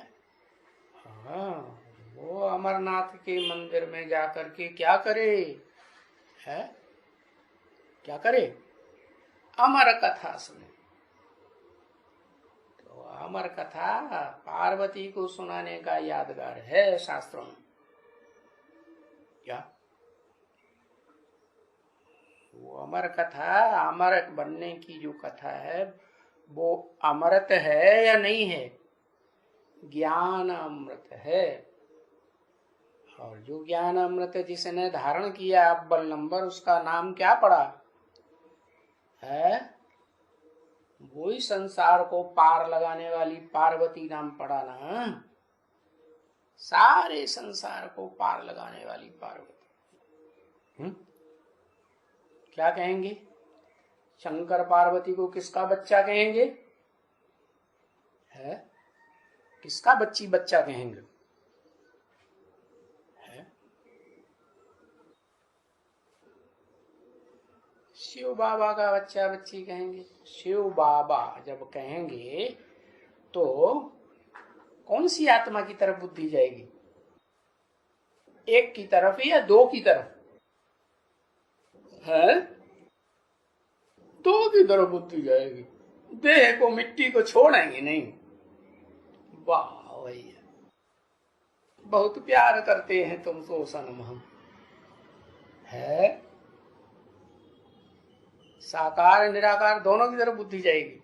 हाँ, वो अमरनाथ के मंदिर में जाकर के क्या करे? है? क्या करे? अमर कथा सुने। तो अमर कथा पार्वती को सुनाने का यादगार है शास्त्रों में। क्या वो अमर कथा, अमर बनने की जो कथा है, वो अमृत है या नहीं है? ज्ञान अमृत है। और जो ज्ञान अमृत जिसने धारण किया अव्वल नंबर, उसका नाम क्या पड़ा है? वही संसार को पार लगाने वाली पार्वती नाम पड़ा ना। सारे संसार को पार लगाने वाली पार्वती। क्या कहेंगे? शंकर पार्वती को किसका बच्चा कहेंगे? है? किसका बच्ची बच्चा कहेंगे? है? शिव बाबा का बच्चा बच्ची कहेंगे। शिव बाबा जब कहेंगे तो कौन सी आत्मा की तरफ बुद्धि जाएगी? एक की तरफ या दो की तरफ? है? दो की तरफ बुद्धि जाएगी। देह को, मिट्टी को छोड़ेंगे नहीं। वाह भैया, बहुत प्यार करते हैं तुम तो सनम हम। है? साकार निराकार दोनों की तरफ बुद्धि जाएगी।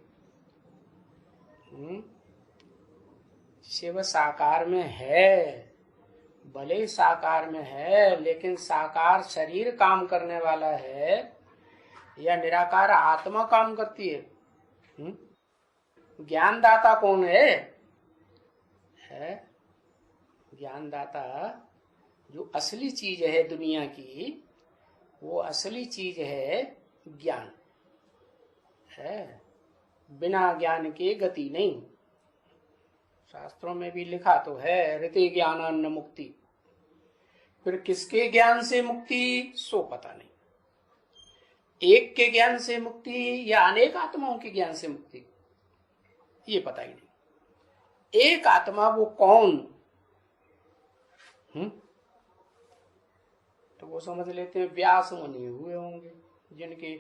शिव साकार में है, भले साकार में है, लेकिन साकार शरीर काम करने वाला है या निराकार आत्मा काम करती है? ज्ञानदाता कौन है? ज्ञानदाता जो असली चीज है दुनिया की, वो असली चीज है ज्ञान। है? बिना ज्ञान के गति नहीं। शास्त्रों में भी लिखा तो है, ऋते ज्ञानान्न मुक्ति। फिर किसके ज्ञान से मुक्ति सो पता नहीं। एक के ज्ञान से मुक्ति या अनेक आत्माओं के ज्ञान से मुक्ति, ये पता ही नहीं। एक आत्मा वो कौन? तो वो समझ लेते हैं व्यास मुनि हुए होंगे, जिनके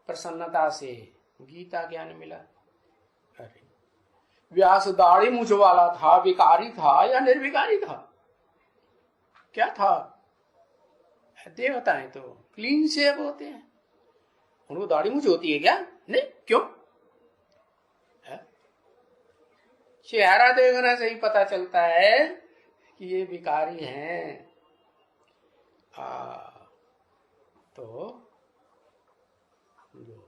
प्रसन्नता से गीता ज्ञान मिला। अरे व्यास दाढ़ी मूछ वाला था, विकारी था या निर्विकारी था? क्या था? देवताएं तो क्लीन शेव होते हैं, उनको दाढ़ी मूछ होती है क्या? नहीं। क्यों? चेहरा देखने से ही पता चलता है कि ये विकारी हैं। तो जो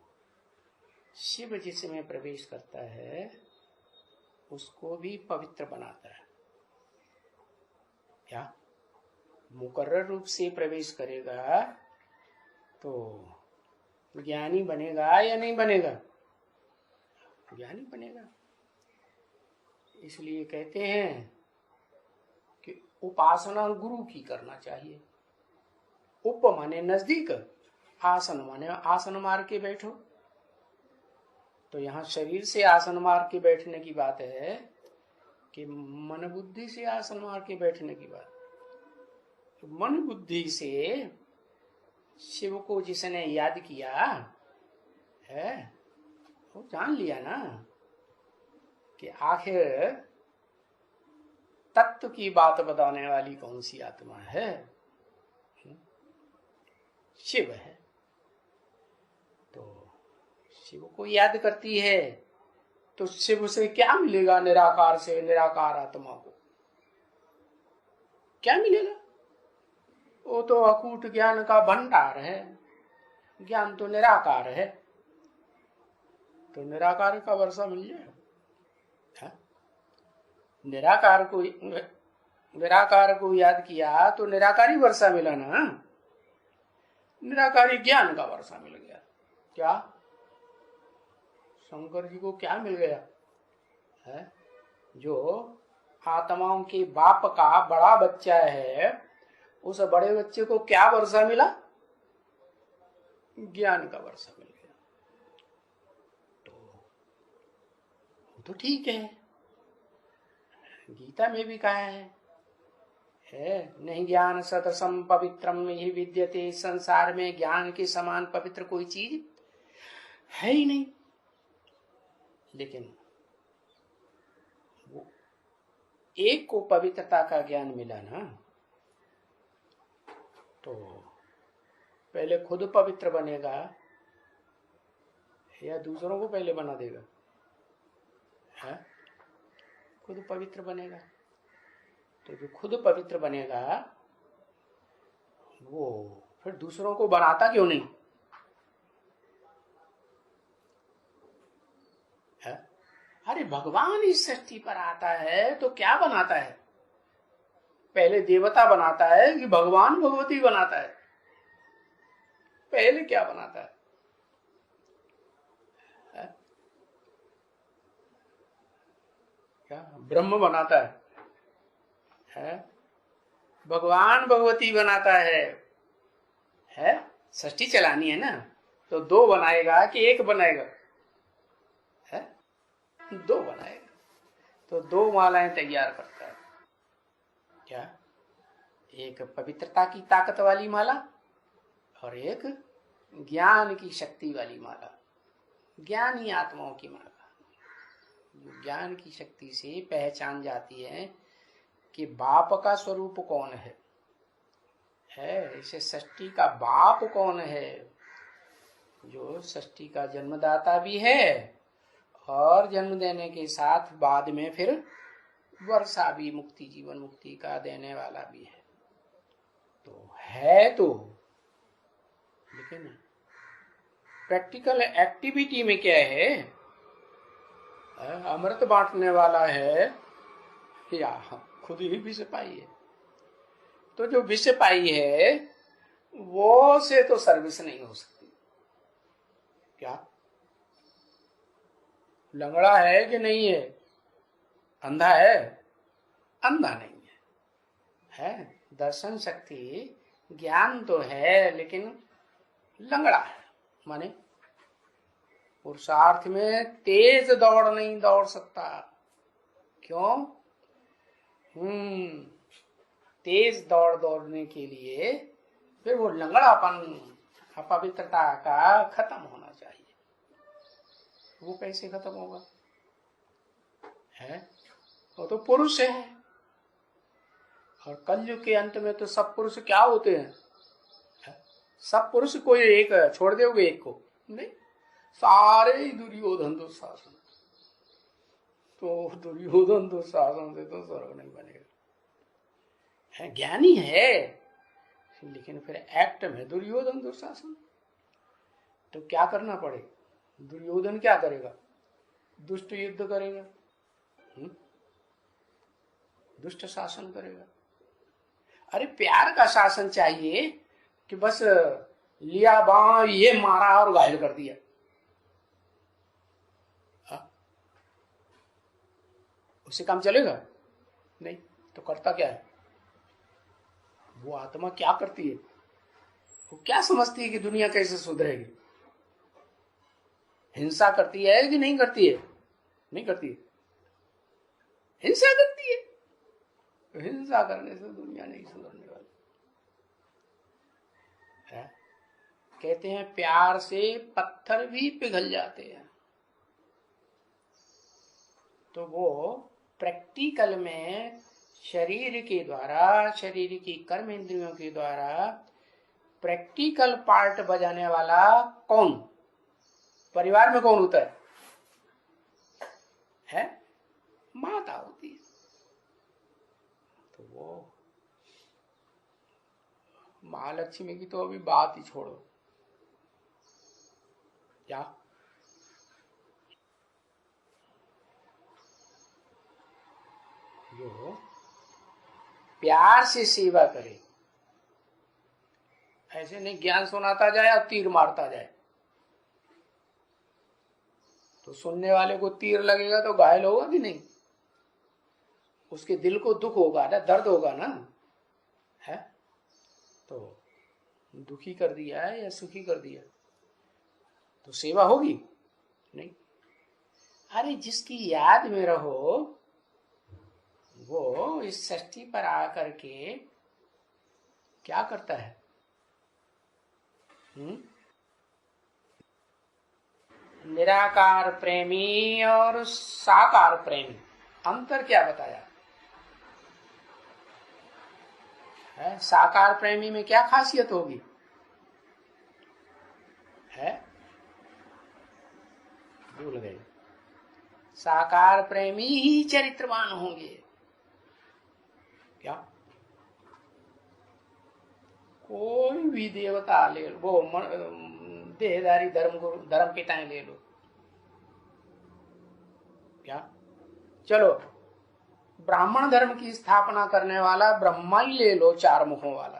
शिव जिसमें प्रवेश करता है उसको भी पवित्र बनाता है। क्या मुकर्रर रूप से प्रवेश करेगा तो ज्ञानी बनेगा या नहीं बनेगा? ज्ञानी बनेगा। इसलिए कहते हैं कि उपासना गुरु की करना चाहिए। उप माने नजदीक, आसन माने आसन मार के बैठो। तो यहाँ शरीर से आसन मार के बैठने की बात है कि मन बुद्धि से आसन मार के बैठने की बात? तो मन बुद्धि से शिव को जिसने याद किया है वो जान लिया ना कि आखिर तत्व की बात बताने वाली कौन सी आत्मा है? शिव है। तो शिव को याद करती है तो शिव से क्या मिलेगा? निराकार से निराकार आत्मा को क्या मिलेगा? वो तो अकूट ज्ञान का भंडार है। ज्ञान तो निराकार है, तो निराकार का वर्षा मिल जाए। निराकार को याद किया तो निराकारी वर्षा मिला ना, निराकारी ज्ञान का वर्षा मिल गया। क्या शंकर जी को क्या मिल गया है? जो आत्माओं के बाप का बड़ा बच्चा है, उस बड़े बच्चे को क्या वर्षा मिला? ज्ञान का वर्षा मिल गया। तो ठीक है। गीता में भी कहा है नहीं ज्ञान सदसम पवित्रम ही विद्यते। संसार में ज्ञान के समान पवित्र कोई चीज है ही नहीं। लेकिन वो एक को पवित्रता का ज्ञान मिला ना, तो पहले खुद पवित्र बनेगा या दूसरों को पहले बना देगा? है खुद पवित्र बनेगा। तो जो खुद पवित्र बनेगा वो फिर दूसरों को बनाता क्यों नहीं है? अरे भगवान इस सृष्टि पर आता है तो क्या बनाता है? पहले देवता बनाता है कि भगवान भगवती बनाता है? पहले क्या बनाता है? क्या ब्रह्म बनाता है? भगवान भगवती बनाता है? सृष्टि चलानी है ना, तो दो बनाएगा कि एक बनाएगा? है दो बनाएगा। तो दो मालाएं तैयार करता है। क्या? एक पवित्रता की ताकत वाली माला और एक ज्ञान की शक्ति वाली माला, ज्ञानी आत्माओं की माला। ज्ञान की शक्ति से पहचान जाती है कि बाप का स्वरूप कौन है इसे सृष्टि का बाप कौन है, जो सृष्टि का जन्मदाता भी है और जन्म देने के साथ बाद में फिर वर्षा भी, मुक्ति जीवन मुक्ति का देने वाला भी है। तो है तो, लेकिन प्रैक्टिकल एक्टिविटी में क्या है? अमृत बांटने वाला है या खुद ही विष पाई है? तो जो विष पाई है वो से तो सर्विस नहीं हो सकती। क्या लंगड़ा है कि नहीं है? अंधा है? अंधा नहीं है। दर्शन शक्ति ज्ञान तो है लेकिन लंगड़ा है। माने पुरुषार्थ में तेज दौड़ नहीं दौड़ सकता। क्यों? तेज दौड़ने के लिए फिर वो लंगड़ापन, अपवित्रता का खत्म होना चाहिए। वो कैसे खत्म होगा? वो तो पुरुष है। और कलयुग के अंत में तो सब पुरुष क्या होते हैं? सब पुरुष कोई एक छोड़ दोगे एक को? नहीं, सारे ही दुर्योधन दुशासन। तो दुर्योधन दुशासन से तो स्वर्ग नहीं बनेगा। ज्ञानी है लेकिन फिर एक्ट में दुर्योधन दुशासन। तो क्या करना पड़ेगा? दुर्योधन क्या करेगा? दुष्ट युद्ध करेगा, दुष्ट शासन करेगा। अरे प्यार का शासन चाहिए कि बस लिया बाण, ये मारा और घायल कर दिया। उससे काम चलेगा नहीं। तो करता क्या है वो आत्मा? क्या करती है वो? क्या समझती है कि दुनिया कैसे सुधरेगी? हिंसा करती है कि नहीं करती है? नहीं करती है, हिंसा करती है। तो हिंसा करने से दुनिया नहीं सुधरने वाली है। कहते हैं प्यार से पत्थर भी पिघल जाते हैं। तो वो प्रैक्टिकल में शरीर के द्वारा, शरीर की कर्म इंद्रियों के द्वारा प्रैक्टिकल पार्ट बजाने वाला कौन? परिवार में कौन होता है? माता होती है। तो वो महालक्ष्मी की तो अभी बात ही छोड़ो। क्या जो प्यार से सेवा करे, ऐसे नहीं ज्ञान सुनाता जाए और तीर मारता जाए। तो सुनने वाले को तीर लगेगा तो घायल होगा कि नहीं? उसके दिल को दुख होगा ना, दर्द होगा ना, है? तो दुखी कर दिया है या सुखी कर दिया तो सेवा होगी नहीं। अरे जिसकी याद में रहो वो इस सृष्टि पर आकर के क्या करता है? निराकार प्रेमी और साकार प्रेमी, अंतर क्या बताया है? साकार प्रेमी में क्या खासियत होगी है? भूल गए। साकार प्रेमी ही चरित्रवान होंगे। क्या? कोई भी देवता ले लो, वो देहधारी धर्म पिताएं ले लो। क्या? चलो ब्राह्मण धर्म की स्थापना करने वाला ब्रह्मा ही ले लो, 4 मुखों वाला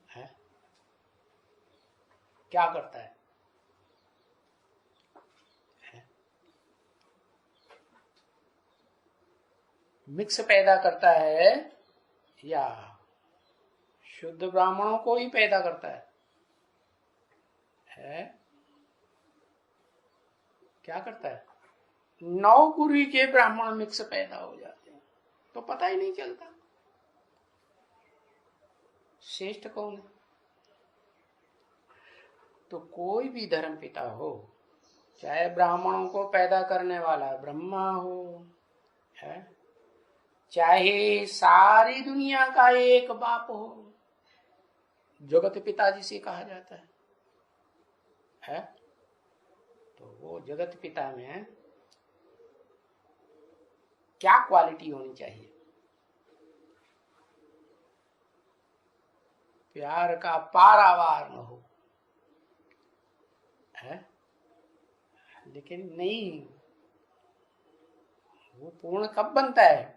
है। क्या करता है? मिक्स पैदा करता है या शुद्ध ब्राह्मणों को ही पैदा करता है? क्या करता है? 9 कुरी के ब्राह्मण मिक्स पैदा हो जाते हैं तो पता ही नहीं चलता श्रेष्ठ कौन है। तो कोई भी धर्म पिता हो, चाहे ब्राह्मणों को पैदा करने वाला ब्रह्मा हो, है, चाहे सारी दुनिया का एक बाप हो, जगत पिता जिसे कहा जाता है? तो वो जगत पिता में क्या क्वालिटी होनी चाहिए? प्यार का पारावार न हो, है? लेकिन नहीं, वो पूर्ण कब बनता है?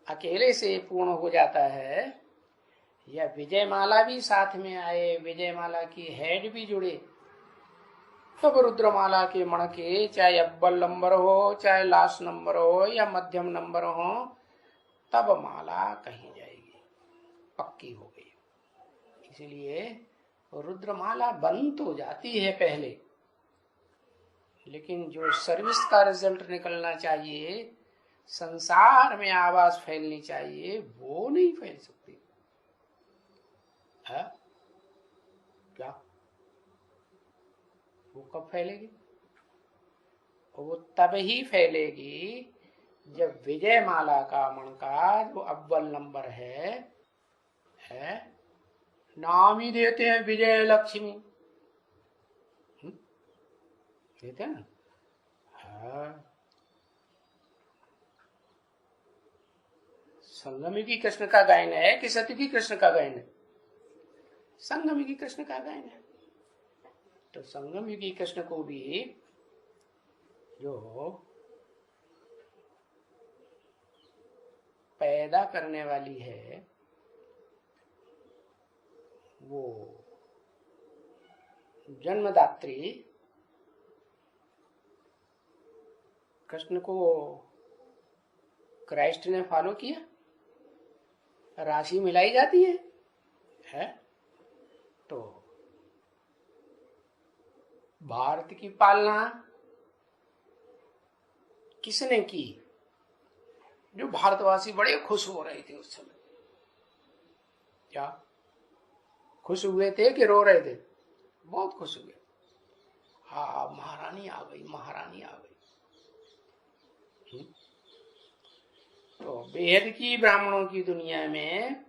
अकेले से पूर्ण हो जाता है या विजयमाला भी साथ में आए, विजयमाला की हेड भी जुड़े, तब रुद्रमाला के मणके चाहे अव्वल नंबर हो, चाहे लास्ट नंबर हो या मध्यम नंबर हो, तब माला कहीं जाएगी, पक्की हो गई। इसलिए रुद्रमाला बन तो जाती है पहले, लेकिन जो सर्विस का रिजल्ट निकलना चाहिए, संसार में आवाज फैलनी चाहिए, वो नहीं फैल सकती है। क्या? वो कब फैलेगी? वो तब ही फैलेगी जब विजयमाला का मणका जो अव्वल नंबर है, नाम ही देते हैं विजय लक्ष्मी, देते हैं ना। हाँ, संगमी की कृष्ण का गायन है कि सत्य की कृष्ण का गायन है? संगमी की कृष्ण का गायन है। तो संगम युगी कृष्ण को भी जो पैदा करने वाली है वो जन्मदात्री कृष्ण को क्राइस्ट ने फॉलो किया, राशि मिलाई जाती है? तो भारत की पालना किसने की? जो भारतवासी बड़े खुश हो रहे थे उस समय। क्या खुश हुए थे कि रो रहे थे? बहुत खुश हुए। हाँ, महारानी आ गई, महारानी आ गई। तो बेहद की ब्राह्मणों की दुनिया में,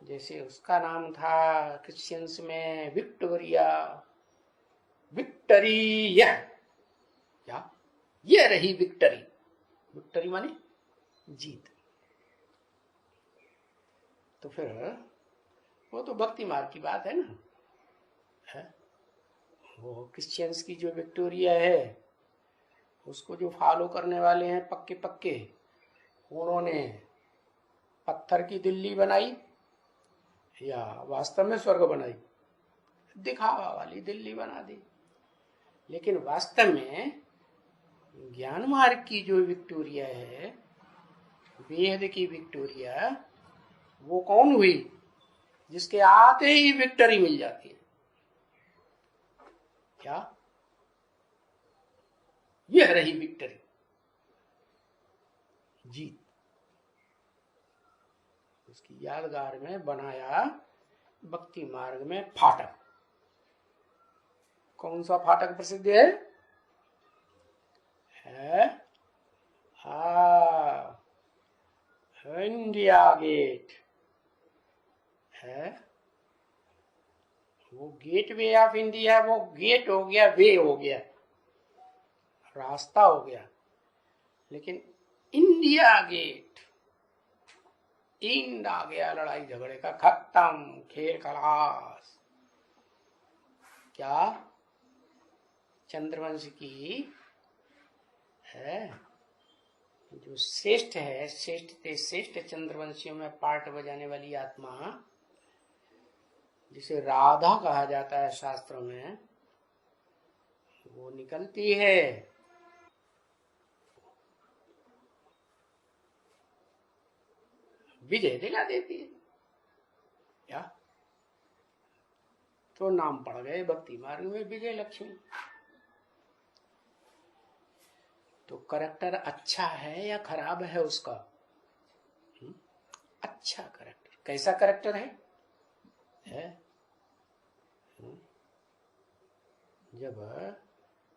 जैसे उसका नाम था क्रिश्चियंस में विक्टोरिया, विक्टरी, यह रही विक्टरी। विक्टरी माने जीत। तो फिर वो तो भक्ति मार्ग की बात है ना, है? वो क्रिश्चियंस की जो विक्टोरिया है, उसको जो फॉलो करने वाले हैं पक्के पक्के, उन्होंने पत्थर की दिल्ली बनाई या वास्तव में स्वर्ग बनाई? दिखावा वाली दिल्ली बना दी। लेकिन वास्तव में ज्ञान मार्ग की जो विक्टोरिया है, वेद की विक्टोरिया, वो कौन हुई? जिसके आते ही विक्टरी मिल जाती है। क्या? यह रही विक्टरी, जीत। उसकी यादगार में बनाया भक्ति मार्ग में फाटक। कौन सा फाटक प्रसिद्ध है? इंडिया गेट है। वो गेट वे ऑफ इंडिया, वो गेट हो गया, वे हो गया, रास्ता हो गया। लेकिन इंडिया गेट, इंड आ गया, लड़ाई झगड़े का खत्म, खेल खलास। क्या? चंद्रवंश की है जो श्रेष्ठ है, श्रेष्ठ ते श्रेष्ठ चंद्रवंशियों में पार्ट बजाने वाली आत्मा, जिसे राधा कहा जाता है शास्त्रों में, वो निकलती है। विजय दिला देती है। क्या? तो नाम पड़ गए भक्ति मार्ग में विजय लक्ष्मी। तो करेक्टर अच्छा है या खराब है उसका? अच्छा करेक्टर। कैसा करेक्टर है? जब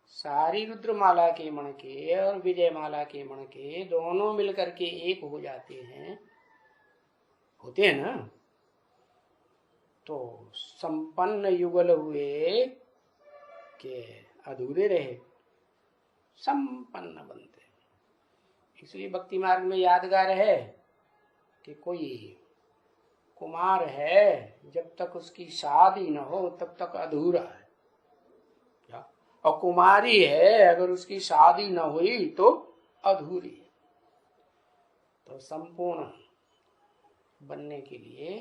सारी रुद्रमाला के मण के और विजय माला के मण के दोनों मिलकर के एक हो जाते हैं, होते हैं ना, तो संपन्न युगल हुए के अधूरे रहे, संपन्न बनते। इसलिए भक्ति मार्ग में यादगार है कि कोई कुमार है, जब तक उसकी शादी न हो तब तक अधूरा है। क्या? और कुमारी है, अगर उसकी शादी न हुई तो अधूरी है। तो संपूर्ण बनने के लिए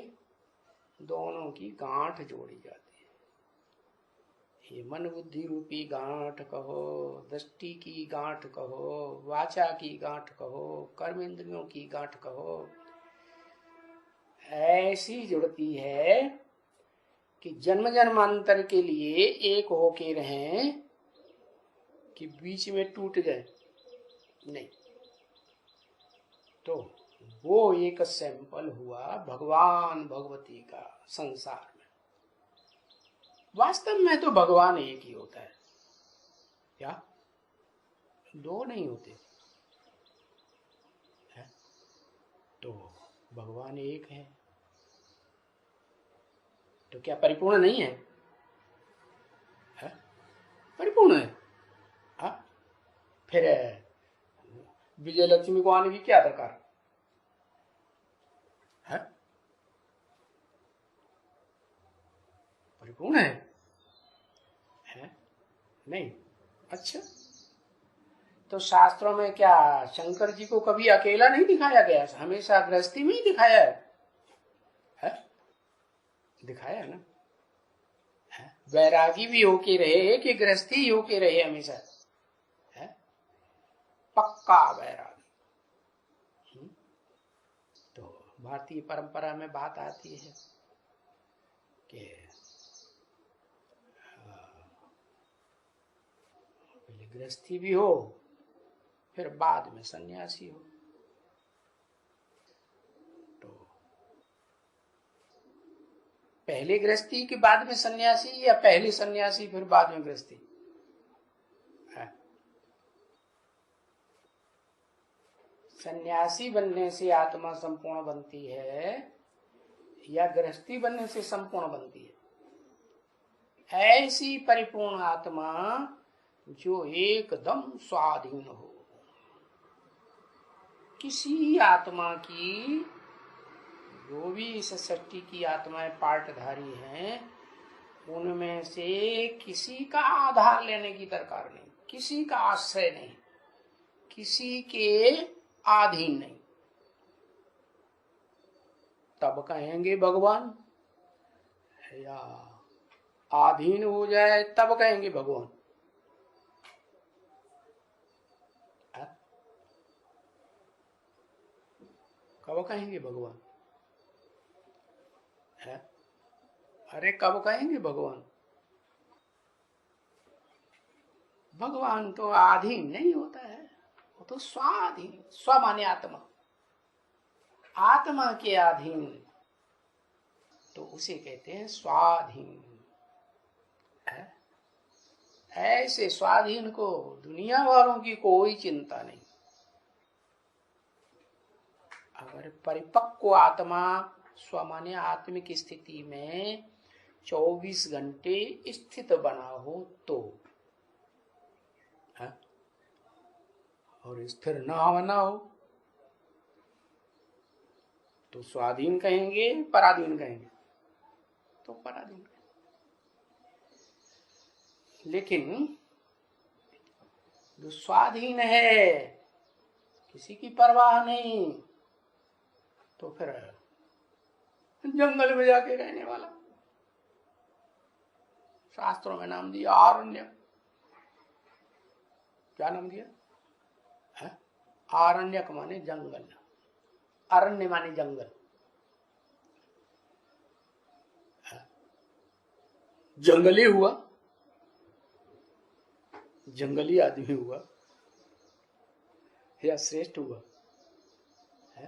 दोनों की गांठ जोड़ी जाती है। ये मन बुद्धि रूपी गांठ कहो, दृष्टि की गांठ कहो, वाचा की गांठ कहो, कर्म इंद्रियों की गांठ कहो, ऐसी जुड़ती है कि जन्म जन्मांतर के लिए एक होके रहें, कि बीच में टूट गए नहीं। तो वो एक सैंपल हुआ भगवान भगवती का संसार में। वास्तव में तो भगवान एक ही होता है। क्या? दो नहीं होते है? तो भगवान एक है, तो क्या परिपूर्ण नहीं है? परिपूर्ण है। हा? फिर विजय लक्ष्मी को आने की क्या दरकार है? परिपूर्ण है? नहीं, अच्छा, तो शास्त्रों में क्या शंकर जी को कभी अकेला नहीं दिखाया गया? हमेशा गृहस्थी में ही दिखाया है? दिखाया ना? है? वैरागी भी होके रहे कि गृहस्थी ही होके रहे हमेशा? है? पक्का वैरागी। तो भारतीय परंपरा में बात आती है कि पहले गृहस्थी भी हो, फिर बाद में सन्यासी हो। तो पहले गृहस्थी के बाद में सन्यासी, या पहले सन्यासी फिर बाद में गृहस्थी? सन्यासी बनने से आत्मा संपूर्ण बनती है या गृहस्थी बनने से संपूर्ण बनती है? ऐसी परिपूर्ण आत्मा जो एकदम स्वाधीन हो। किसी आत्मा की, जो भी इस सृष्टि की आत्माएं पार्टधारी हैं, उनमें से किसी का आधार लेने की दरकार नहीं, किसी का आश्रय नहीं, किसी के अधीन नहीं। तब कहेंगे भगवान, या अधीन हो जाए तब कहेंगे भगवान? कब कहेंगे भगवान? है? अरे कब कहेंगे भगवान? भगवान तो अधीन नहीं होता है, वो तो स्वाधीन। स्व माने आत्मा, आत्मा के अधीन, तो उसे कहते हैं स्वाधीन। है? ऐसे स्वाधीन को दुनिया वालों की कोई चिंता नहीं। अगर परिपक्व आत्मा स्वमान्य आत्मिक स्थिति में 24 घंटे स्थित बना हो तो, है? और स्थिर ना बना हो तो स्वाधीन कहेंगे, पराधीन कहेंगे? तो पराधीन कहेंगे। लेकिन जो स्वाधीन है, किसी की परवाह नहीं, तो फिर जंगल में जाके रहने वाला, शास्त्रों में नाम दिया आरण्य। क्या नाम दिया है? आरण्यक माने जंगल, अरण्य माने जंगल। जंगली हुआ, जंगली आदमी हुआ या श्रेष्ठ हुआ? है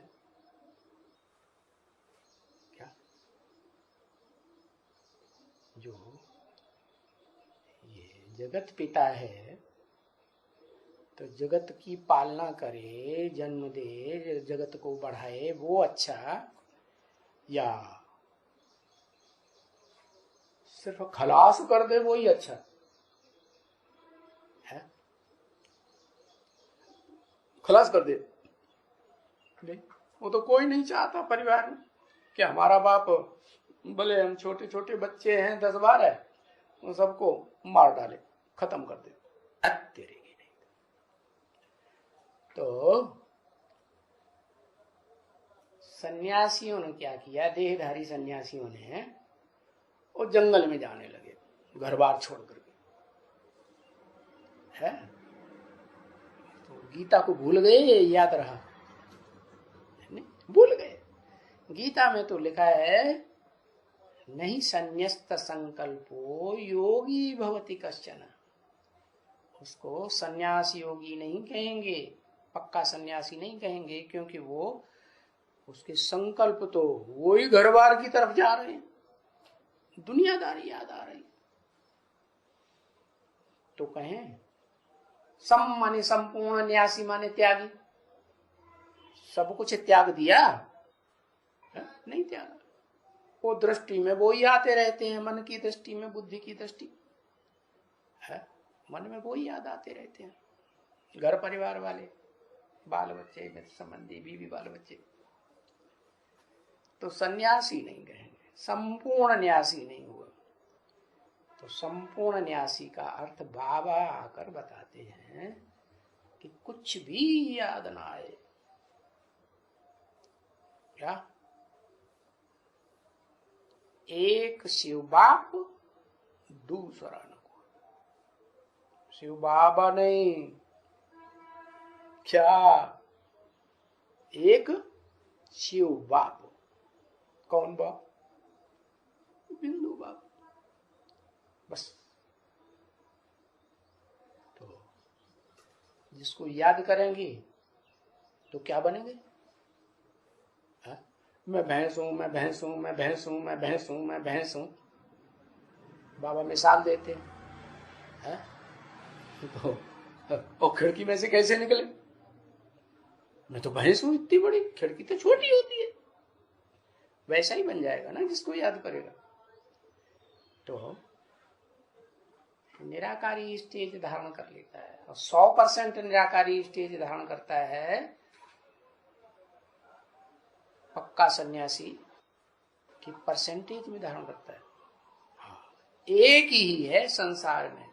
क्या? जो ये जगत पिता है, तो जगत की पालना करे, जन्म दे, जगत को बढ़ाए, वो अच्छा, या सिर्फ खलास कर दे वो ही अच्छा है? खलास कर दे, नहीं, वो तो कोई नहीं चाहता परिवार में कि हमारा बाप, भले हम छोटे छोटे बच्चे हैं 10-12, उन सबको मार डाले, खत्म कर दे। तेरे की नहीं। तो सन्यासियों ने क्या किया? देहधारी सन्यासियों ने वो जंगल में जाने लगे, घर बार छोड़ करके। है? तो गीता को भूल गए, याद रहा? नहीं, भूल गए। गीता में तो लिखा है, नहीं संन्यस्त संकल्पो योगी भवति कश्चन। उसको सन्यासी योगी नहीं कहेंगे, पक्का सन्यासी नहीं कहेंगे, क्योंकि वो, उसके संकल्प तो वो ही घर बार की तरफ जा रहे हैं, दुनियादारी याद आ रही। तो कहें सम माने संपूर्ण, न्यासी माने त्यागी। सब कुछ त्याग दिया? नहीं त्यागा। वो दृष्टि में वो ही आते रहते हैं, मन की दृष्टि में, बुद्धि की दृष्टि है, मन में वो ही याद आते रहते हैं, घर परिवार वाले, बाल बच्चे, मित्र संबंधी, बीवी बाल बच्चे। तो सन्यासी नहीं कहेंगे, संपूर्ण न्यासी नहीं हुआ। तो संपूर्ण न्यासी का अर्थ बाबा आकर बताते हैं कि कुछ भी याद ना आए। क्या? एक शिव बाप, दूसरा न कोई। शिव बाबा नहीं, क्या? एक शिव बाप। कौन बाप? बिंदु बाप। बस। तो जिसको याद करेंगे तो क्या बनेंगे? मैं भैंस हूं, मैं भैंस हूं, मैं भैंस हूं, मैं भैंस हूं, मैं भैंस हूं। बाबा मिसाल देते हैं। तो और खिड़की में से कैसे निकले? मैं तो भैंस हूं इतनी बड़ी, खिड़की तो छोटी होती है। वैसा ही बन जाएगा ना जिसको याद करेगा। तो निराकारी स्टेज धारण कर लेता है, और 100% निराकारी स्टेज धारण करता है पक्का सन्यासी की परसेंटेज में धारण करता है। एक ही है संसार में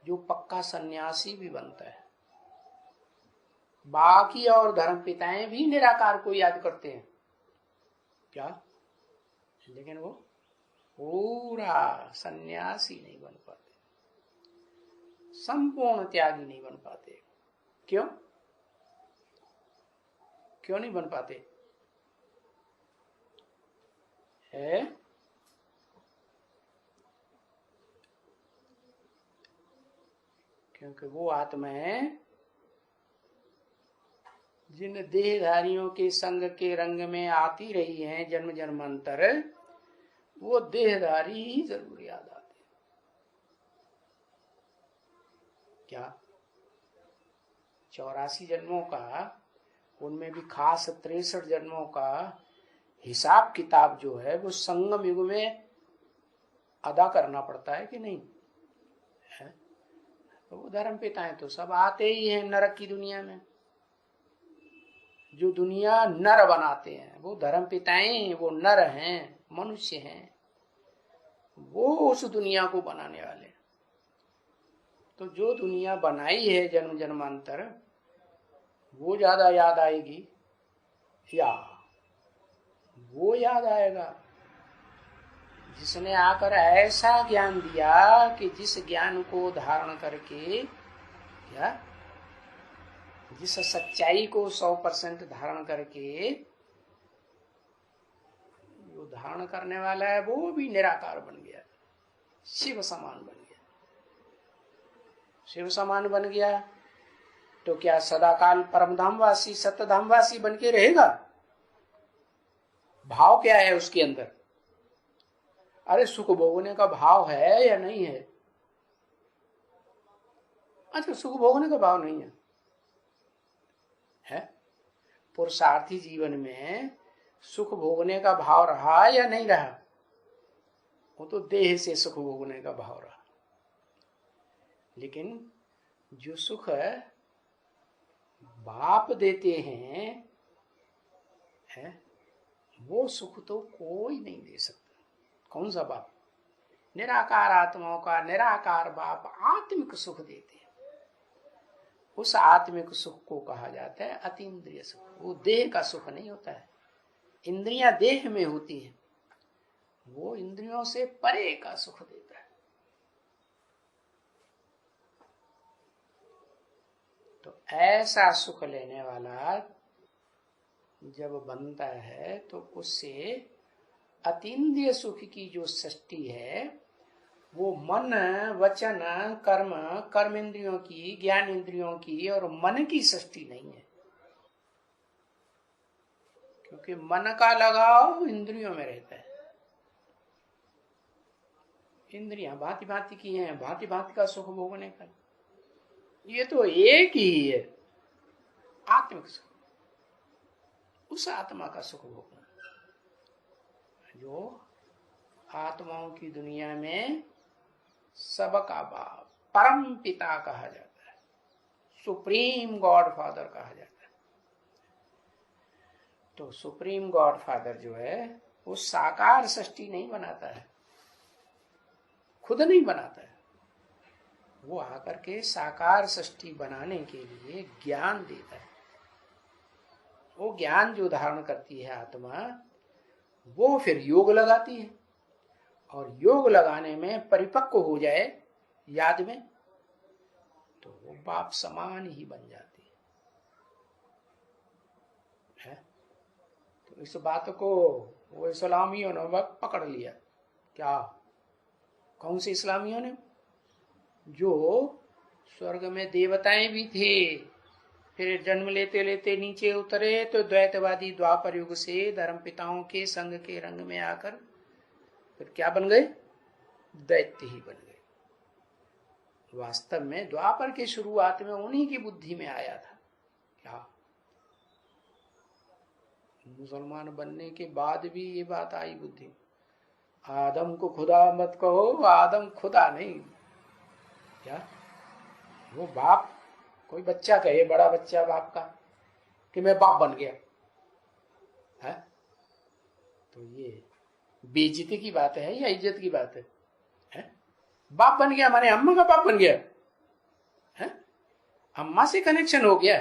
जो पक्का सन्यासी भी बनता है। बाकी और धर्म पिताएं भी निराकार को याद करते हैं, क्या? लेकिन वो पूरा सन्यासी नहीं बन पाते, संपूर्ण त्यागी नहीं बन पाते। क्यों? क्यों नहीं बन पाते? है क्योंकि वो आत्माएं जिन देहधारियों के संग के रंग में आती रही हैं जन्म जन्मांतर, वो देहधारी ही जरूर याद आते हैं। क्या? 84 जन्मों का, उनमें भी खास 63 जन्मों का हिसाब किताब जो है वो संगम युग में अदा करना पड़ता है कि नहीं है? तो वो धर्म पिताएं तो सब आते ही हैं नरक की दुनिया में। जो दुनिया नर बनाते हैं वो धर्म पिताएं, वो नर हैं, मनुष्य हैं, वो उस दुनिया को बनाने वाले। तो जो दुनिया बनाई है जन्म जन्मांतर, वो ज्यादा याद आएगी या वो याद आएगा जिसने आकर ऐसा ज्ञान दिया कि जिस ज्ञान को धारण करके, क्या, जिस सच्चाई को 100% धारण करके जो धारण करने वाला है वो भी निराकार बन गया, शिव समान बन गया। शिव समान बन गया तो क्या सदाकाल परमधामवासी सत्यधामवासी बन के रहेगा? भाव क्या है उसके अंदर? अरे सुख भोगने का भाव है या नहीं है? अच्छा, सुख भोगने का भाव नहीं है? पुरुषार्थी जीवन में सुख भोगने का भाव रहा या नहीं रहा? वो तो देह से सुख भोगने का भाव रहा। लेकिन जो सुख बाप देते हैं है, वो सुख तो कोई नहीं दे सकता। कौन सा बाप? निराकार आत्माओं का निराकार बाप आत्मिक सुख देते हैं। उस आत्मिक सुख को कहा जाता है अतीन्द्रिय सुख। वो देह का सुख नहीं होता है। इंद्रियां देह में होती हैं, वो इंद्रियों से परे का सुख देता है। तो ऐसा सुख लेने वाला जब बनता है तो उससे अतीन्द्रिय सुख की जो सृष्टि है वो मन वचन कर्म, कर्म इंद्रियों की, ज्ञान इंद्रियों की और मन की सृष्टि नहीं है। क्योंकि मन का लगाव इंद्रियों में रहता है। इंद्रियां भांति भांति की हैं, भांति भांति का सुख भोगने का। ये तो एक ही है, आत्मिक सुख। उस आत्मा का सुख भोगना जो आत्माओं की दुनिया में सबका बाप, परम पिता कहा जाता है, सुप्रीम गॉड फादर कहा जाता है। तो सुप्रीम गॉड फादर जो है वो साकार सृष्टि नहीं बनाता है, खुद नहीं बनाता है, वो आकर के साकार सृष्टि बनाने के लिए ज्ञान देता है। वो ज्ञान जो धारण करती है आत्मा, वो फिर योग लगाती है, और योग लगाने में परिपक्व हो जाए याद में, तो वो बाप समान ही बन जाती है। तो इस बात को वो इस्लामियों ने पकड़ लिया। क्या? कौन से इस्लामियों ने? जो स्वर्ग में देवताएं भी थे, फिर जन्म लेते लेते नीचे उतरे तो द्वैतवादी द्वापर युग से धर्म पिताओं के संग के रंग में आकर फिर क्या बन गए? दैत्य ही बन गए। वास्तव में द्वापर की शुरुआत में उन्हीं की बुद्धि में आया था। क्या? मुसलमान बनने के बाद भी ये बात आई बुद्धि, आदम को खुदा मत कहो, आदम खुदा नहीं। क्या? वो बाप, कोई बच्चा कहे, बड़ा बच्चा बाप का, कि मैं बाप बन गया है, तो ये बेइज्जती की बात है या इज्जत की बात है? बाप बन गया माने अम्मा का बाप बन गया है, अम्मा से कनेक्शन हो गया,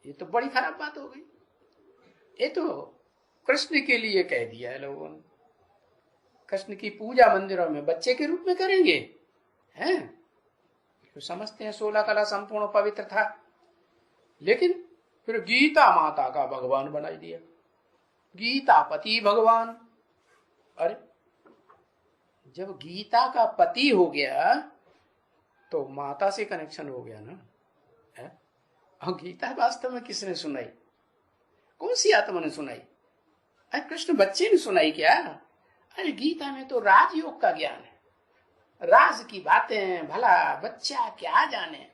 ये तो बड़ी खराब बात हो गई। ये तो कृष्ण के लिए कह दिया है लोगों ने। कृष्ण की पूजा मंदिरों में बच्चे के रूप में करेंगे, हैं? तो समझते हैं 16 कला संपूर्ण पवित्र था, लेकिन फिर गीता माता का भगवान बना दिया, गीता पति भगवान। अरे जब गीता का पति हो गया तो माता से कनेक्शन हो गया ना, है? और गीता वास्तव में किसने सुनाई? कौन सी आत्मा ने सुनाई? अरे कृष्ण बच्चे ने सुनाई क्या? अरे गीता में तो राजयोग का ज्ञान है, राज की बातें भला बच्चा क्या जाने।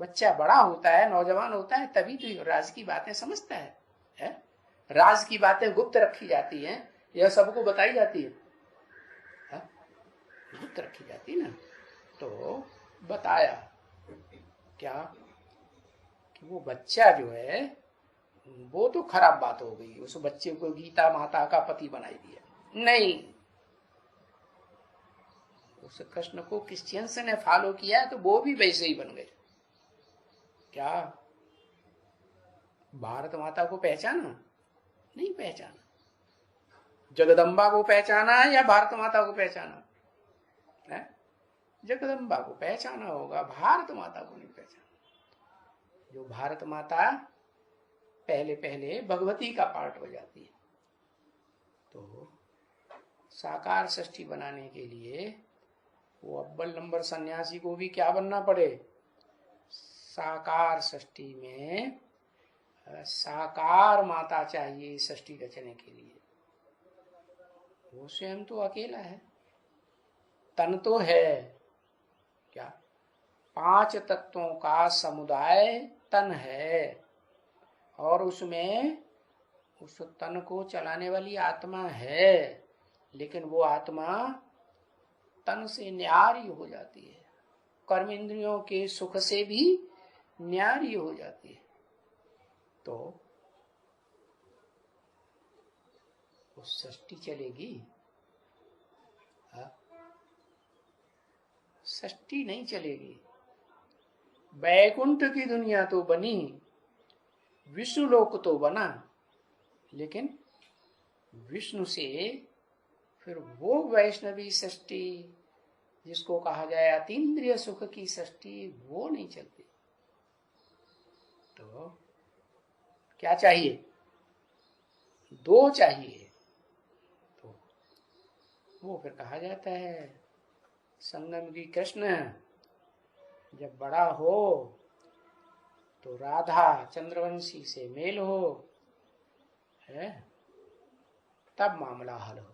बच्चा बड़ा होता है, नौजवान होता है, तभी तो राज की बातें समझता है? राज की बातें गुप्त रखी जाती हैं, यह सबको बताई जाती है? गुप्त रखी जाती ना। तो बताया क्या कि वो बच्चा जो है, वो तो खराब बात हो गई, उस बच्चे को गीता माता का पति बनाई दिया। नहीं, उस कृष्ण को क्रिश्चियंस ने फॉलो किया तो वो भी वैसे ही बन गए। क्या? भारत माता को पहचाना? नहीं पहचाना। जगदम्बा को पहचाना या भारत माता को पहचाना है? जगदम्बा को पहचाना होगा, भारत माता को नहीं पहचाना। जो भारत माता पहले पहले भगवती का पार्ट हो जाती है। तो साकार सृष्टि बनाने के लिए वो अव्वल नंबर सन्यासी को भी क्या बनना पड़े? साकार सृष्टि में साकार माता चाहिए सृष्टि रचने के लिए। वो स्वयं तो अकेला है, तन तो है क्या? 5 तत्वों का समुदाय तन है, और उसमें उस तन को चलाने वाली आत्मा है, लेकिन वो आत्मा तन से न्यारी हो जाती है, कर्म इंद्रियों के सुख से भी न्यारी हो जाती है। तो वो सृष्टि चलेगी? सृष्टि नहीं चलेगी। वैकुंठ की दुनिया तो बनी, विष्णु लोक तो बना, लेकिन विष्णु से फिर वो वैष्णवी सृष्टि जिसको कहा जाए अतीन्द्रिय सुख की सृष्टि, वो नहीं चलती। तो क्या चाहिए? 2 चाहिए। तो वो फिर कहा जाता है संगम की कृष्ण जब बड़ा हो तो राधा चंद्रवंशी से मेल हो, है तब मामला हल हो,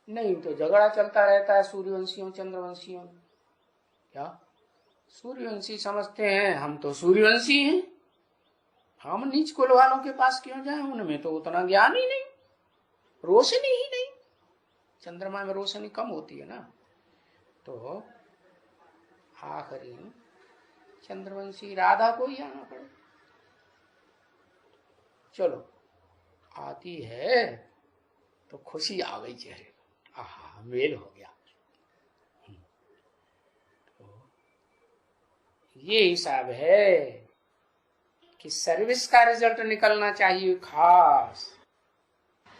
नहीं तो झगड़ा चलता रहता है सूर्यवंशियों चंद्रवंशियों। क्या? सूर्यवंशी समझते हैं हम तो सूर्यवंशी हैं, हम नीच कुल वालों के पास क्यों जाएं, उनमें तो उतना ज्ञान ही नहीं, रोशनी ही नहीं। चंद्रमा में रोशनी कम होती है ना, तो आखिरी चंद्रवंशी राधा को ही आना पड़े। चलो आती है तो खुशी आ गई चेहरे, आहा मेल हो गया, ये हिसाब है कि सर्विस का रिजल्ट निकलना चाहिए खास।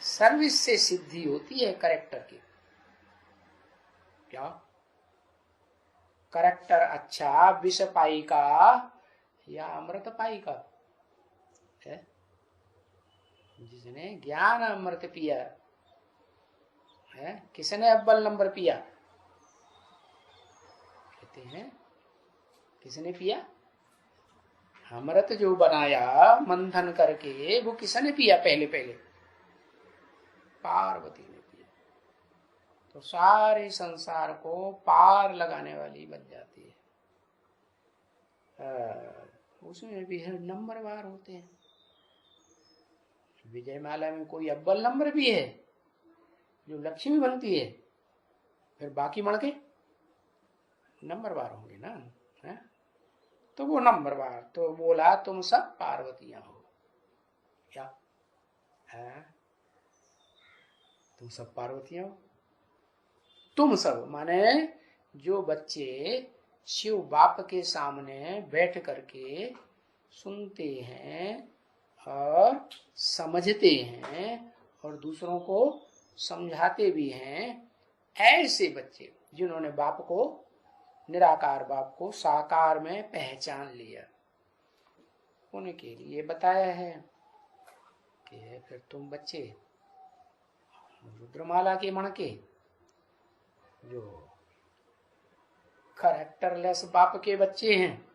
सर्विस से सिद्धि होती है करेक्टर की। क्या करेक्टर अच्छा विष पाई का या अमृत पाई का है? जिसने ज्ञान अमृत पिया है, किसने अव्वल नंबर पिया? कहते हैं किसने पिया? अमृत जो बनाया मंथन करके, वो किसने पिया? पहले पहले पार्वती ने पिया। तो सारे संसार को पार लगाने वाली बन जाती है। उसमें भी है नंबरवार होते हैं। विजय माला में कोई अव्वल नंबर भी है जो लक्ष्मी बनती है, फिर बाकी मणके नंबरवार होंगे ना, है? तो वो नंबरवार तो बोला तुम सब पार्वतियां हो। क्या है? तुम सब पार्वतियां हो। तुम सब माने जो बच्चे शिव बाप के सामने बैठ करके सुनते हैं और समझते हैं और दूसरों को समझाते भी हैं, ऐसे बच्चे जिन्होंने बाप को, निराकार बाप को साकार में पहचान लिया, उनके लिए बताया है कि फिर तुम बच्चे रुद्रमाला के मणके जो कैरेक्टरलेस बाप के बच्चे हैं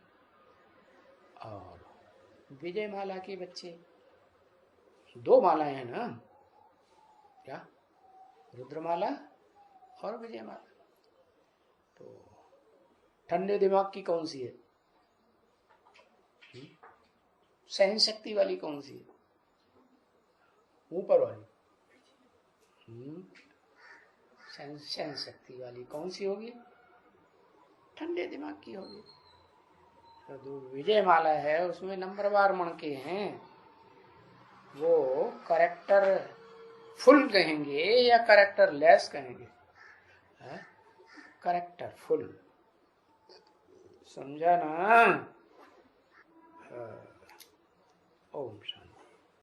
और विजय माला के बच्चे, दो मालाएं हैं ना, क्या रुद्रमाला और विजय माला। तो ठंडे दिमाग की कौन सी है? सहन शक्ति वाली कौन सी है? ऊपर वाली। सहन शक्ति वाली कौन सी होगी? ठंडे दिमाग की होगी। तो विजय माला है उसमें नंबरवार मणके हैं, वो करेक्टर फुल कहेंगे या करेक्टर लेस कहेंगे? करेक्टर फुल, समझा ना? ओम शांति।